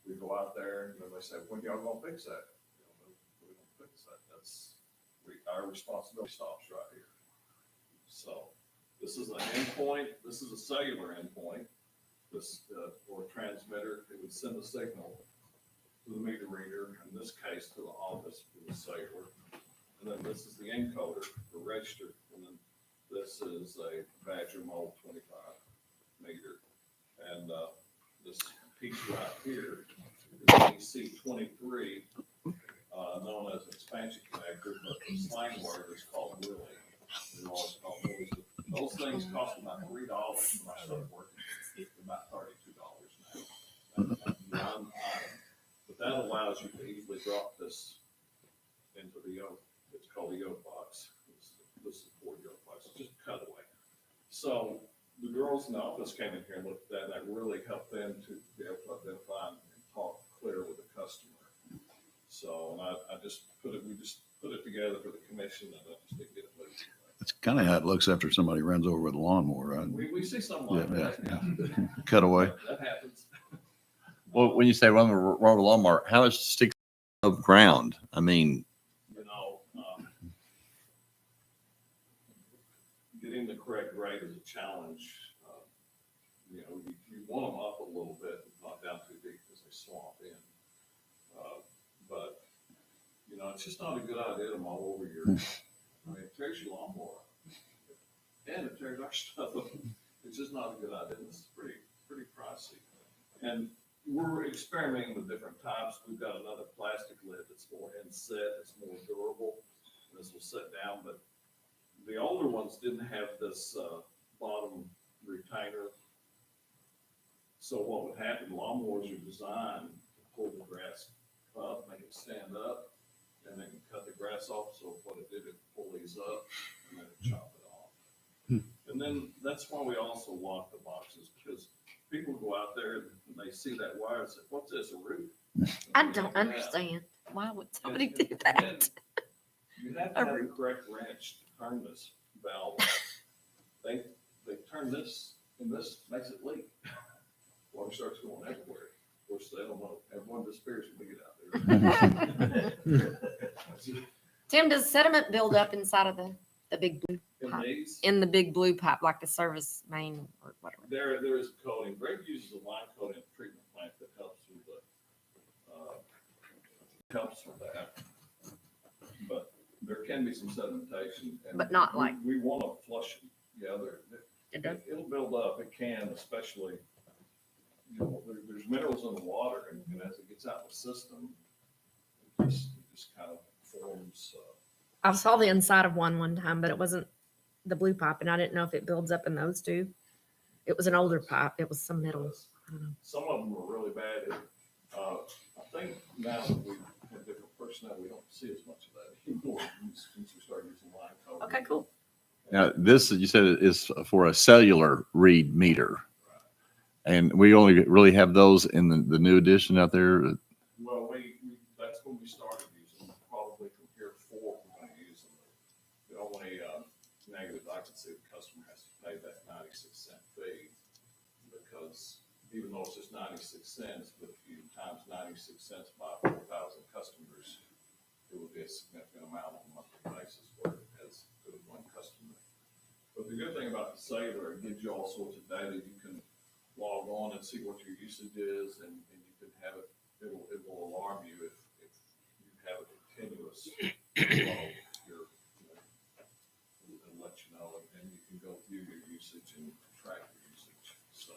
We go out there and they say, when y'all gonna fix that? We don't fix that. Our responsibility stops right here. So this is an endpoint, this is a cellular endpoint. This, or transmitter, it would send a signal to the meter reader, in this case to the office for the cellular. And then this is the encoder, the register, and then this is a Badger Mold 25 meter. And this piece right here is EC23, known as expansion connector, but the slang word is called Willie. We always call Willies. Those things cost about $3 when I started working. About $32 now. But that allows you to easily drop this into the yoke. It's called a yoke box. This is a 4 yoke box. It's just a cutaway. So the girls in the office came in here and looked at that, and that really helped them to be able to identify and talk clear with the customer. So, and I just we just put it together for the commission, and I just didn't get it moved. That's kind of how it looks after somebody runs over with a lawnmower, right? We see something like that. Yeah. Cut away. That happens. Well, when you say run over lawnmower, how much sticks of ground? I mean, getting the correct grade is a challenge. You want them up a little bit, not down too deep because they swamp in. But it's just not a good idea to mow over your. It tears your lawnmower up. And it tears our stuff up. It's just not a good idea. This is pretty pricey. And we're experimenting with different types. We've got another plastic lid that's more inset, it's more durable. This will sit down, but the older ones didn't have this bottom retainer. So what would happen, lawnmowers are designed to pull the grass up, make it stand up, and then cut the grass off. So what it did, it pull these up and then it chop it off. And then that's why we also lock the boxes, because people go out there and they see that wire and say, what's this, a root? I don't understand. Why would somebody do that? You have to have the correct wrench to turn this valve off. They turn this, and this makes it leak. Water starts going everywhere. Of course, they don't know. Everyone disappears when we get out there. Tim, does sediment build up inside of the big blue pipe? In the big blue pipe, like the service main or whatever? There is a coating. Greg uses a line coating treatment plant that helps with that. But there can be some sedimentation. And but not like. We want to flush it. Yeah, it'll build up. It can, especially. There's minerals in the water, and as it gets out of the system, it just kind of forms. I saw the inside of one time, but it wasn't the blue pipe, and I didn't know if it builds up in those two. It was an older pipe. It was some middle. I don't know. Some of them were really bad. I think now that we have different personnel, we don't see as much of that anymore since we started using line code. Okay, cool. now this, you said, is for a cellular read meter. And we only really have those in the new edition out there. Well, that's when we started using them. Probably from here forward, we're going to use them. The only negative I can see, the customer has to pay that 96-cent fee, because even though it's just 96 cents, but if you times 96 cents by 4,000 customers, it would be a significant amount on a monthly basis for it as to one customer. But the good thing about the cellular, it gives you all sorts of data. You can log on and see what your usage is, and you can have it. It will alarm you if you have a continuous flow. It'll let you know, and you can go view your usage and track your usage. So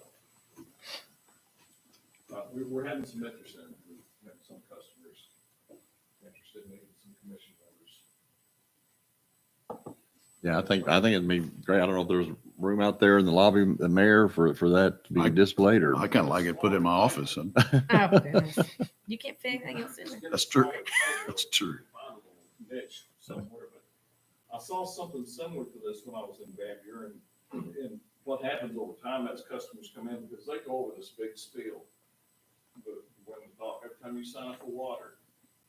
we're having some interest in it. We have some customers commission members. Yeah, I think it'd be great. I don't know if there's room out there in the lobby, the mayor, for that to be displayed, or. I kind of like it put in my office. And Oh, goodness. You can't fit anything else in there. that's true. That's true. Niche somewhere, but I saw something similar to this when I was in Van Buren. And what happens over time as customers come in, because they go over this big spiel. But when every time you sign up for water,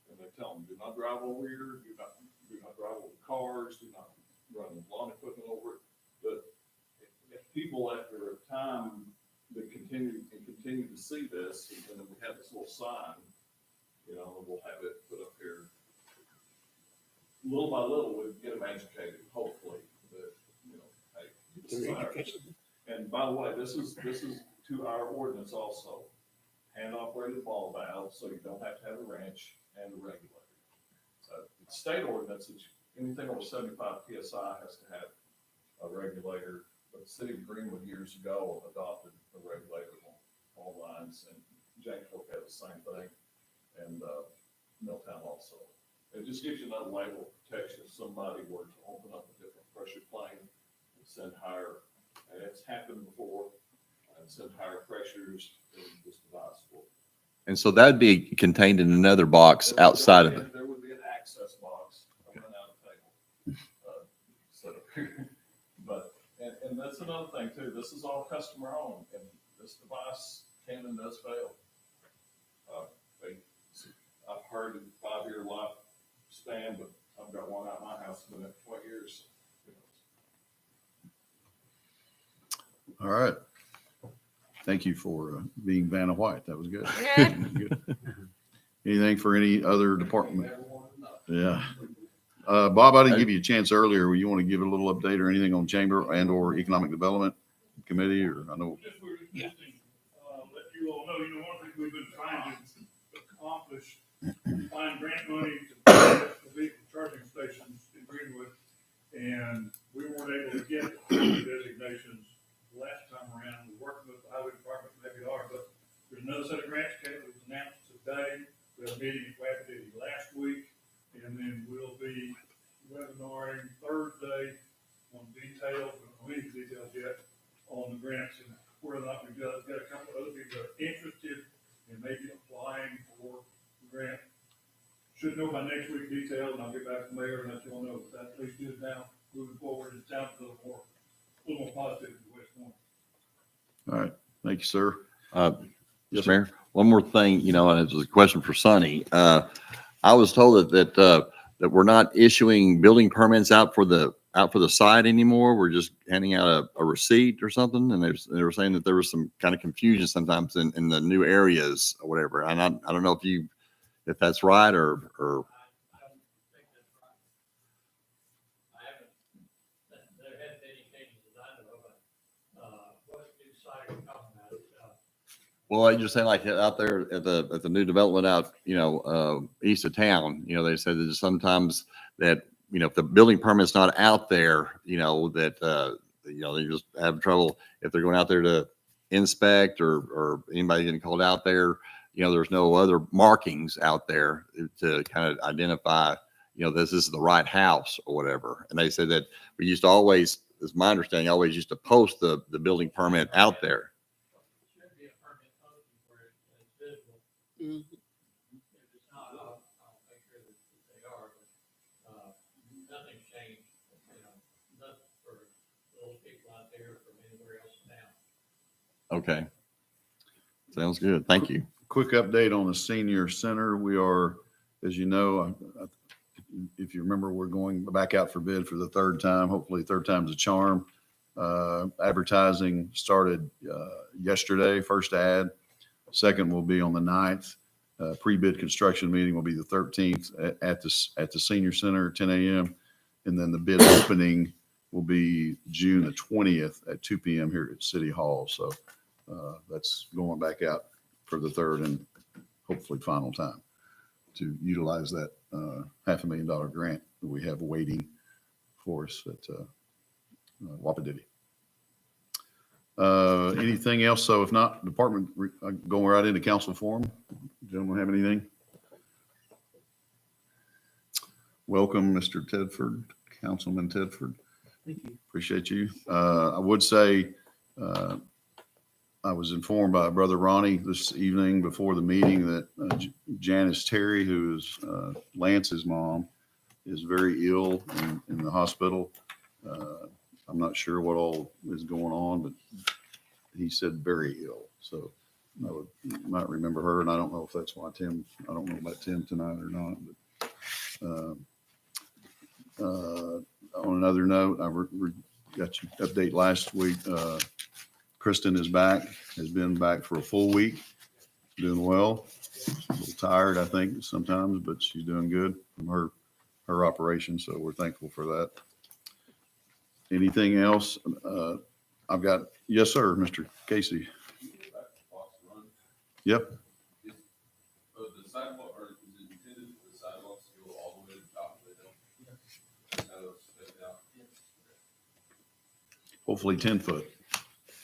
and they tell them, do not drive over here, do not drive over cars, do not run lawn equipment over it. But if people after a time, they continue to see this, and then we have this little sign, we'll have it put up here. Little by little, we get them educated, hopefully, that, hey, this is ours. And by the way, this is to our ordinance also. Hand operated ball valve, so you don't have to have a wrench and a regulator. So the state ordinance, anything over 75 PSI has to have a regulator, but the city of Greenwood years ago adopted a regulator on all lines, and Janesville had the same thing, and Milltown also. It just gives you another level of protection if somebody were to open up a different pressure plane and send higher, and it's happened before, and send higher pressures than this device will. And so that'd be contained in another box outside of it. There would be an access box. I run out of table. Set up here. But, and that's another thing too. This is all customer owned, and this device can and does fail. I've heard of 5-year lifespan, but I've got one out of my house in the next 20 years. All right. Thank you for being Vanna White. That was good. Yeah. Good. Anything for any other department? Yeah. Bob, I didn't give you a chance earlier. You want to give a little update or anything on Chamber and or Economic Development Committee, or I know. Yeah. Let you all know, one thing we've been trying to accomplish, find grant money to vehicle charging stations in Greenwood. And we weren't able to get designations last time around. We're working with the highway department, maybe are, but there's another set of grants that was announced today. We had a meeting at Rapid City last week, and then we'll be webinaring Thursday on details, we don't know any details yet, on the grants and whether or not we've got a couple of other people that are interested in maybe applying for the grant. Should know by next week details, and I'll get back to the mayor and let you all know, but that at least is now moving forward. It sounds a little more positive than West Point. All right. Thank you, sir. Yes, Mayor. One more thing, and it was a question for Sonny. I was told that we're not issuing building permits out for the site anymore. We're just handing out a receipt or something. And they were saying that there was some kind of confusion sometimes in the new areas or whatever. And I don't know if that's right or. Well, I just saying, like out there at the new development out, east of town, they said that sometimes that, if the building permit's not out there, that, they just have trouble if they're going out there to inspect or anybody getting called out there, there's no other markings out there to kind of identify, this is the right house or whatever. And they said that we used to always, as my understanding, always used to post the building permit out there. Mm-hmm. If it's not, I'll make sure that they are, but, nothing's changed, nothing for those people out there from anywhere else in town. Okay. Sounds good. Thank you. Quick update on the senior center. We are, as you know, if you remember, we're going back out for bid for the third time. Hopefully third time's a charm. Advertising started yesterday, first ad. Second will be on the 9th. Pre-bid construction meeting will be the 13th at the senior center at 10 a.m. And then the bid opening will be June the 20th at 2 p.m. here at City Hall. So that's going back out for the third and hopefully final time to utilize that $500,000 grant that we have waiting for us at Wapididdy. Anything else? So if not, department, going right into council forum. Gentlemen, have anything? welcome, Mr. Tedford, Councilman Tedford. Thank you. Appreciate you. I would say, I was informed by Brother Ronnie this evening before the meeting that Janice Terry, who is Lance's mom, is very ill in the hospital. I'm not sure what all is going on, but he said very ill. So you might remember her, and I don't know if that's why Tim, I don't know about Tim tonight or not. But on another note, I got you update last week. Kristen is back, has been back for a full week, doing well. A little tired, I think, sometimes, but she's doing good from her operation, so we're thankful for that. Anything else? I've got, yes, sir, Mr. Casey. Yep. The sidewalk, or is it intended for the sidewalks to go all the way to the top of the hill? How those fit out? Hopefully 10 foot.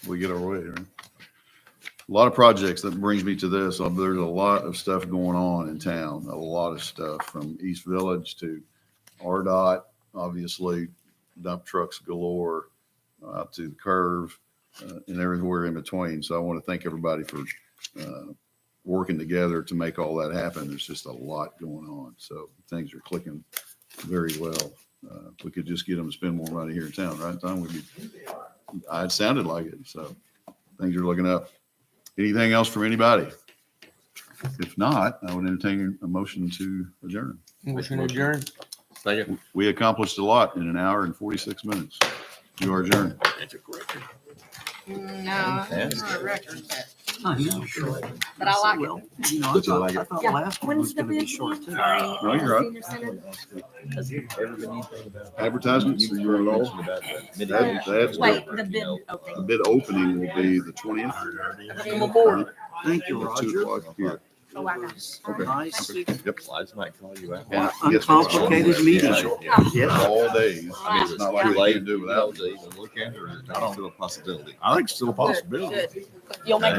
We get our way, right? A lot of projects. That brings me to this. There's a lot of stuff going on in town, a lot of stuff from East Village to RDOT, obviously dump trucks galore, out to the curve, and everywhere in between. So I want to thank everybody for working together to make all that happen. There's just a lot going on. So things are clicking very well. If we could just get them to spend more money here in town, right, Tom? It sounded like it. So things are looking up. Anything else from anybody? If not, I would entertain a motion to adjourn. Motion adjourned. Second. We accomplished a lot in an hour and 46 minutes. You are adjourned. No, it's not a record, I know. but I like it. Well, you know, I thought Yeah. last one was When's the gonna be bid short again? too. Sorry. No, you're right. Senior Center? Advertisements, so you're low. That's Wait, good. the bid The opening. bid opening will be the 20th. Thank you, At 2 Roger. o'clock here. Oh, I got it. Okay. Nice. Yep. Slides might call you out. And Uncomplicated meeting. Yes. All days. I mean, it's not like we can do without. To even look at it, or is it still a possibility? I think it's still a possibility. Good. You'll make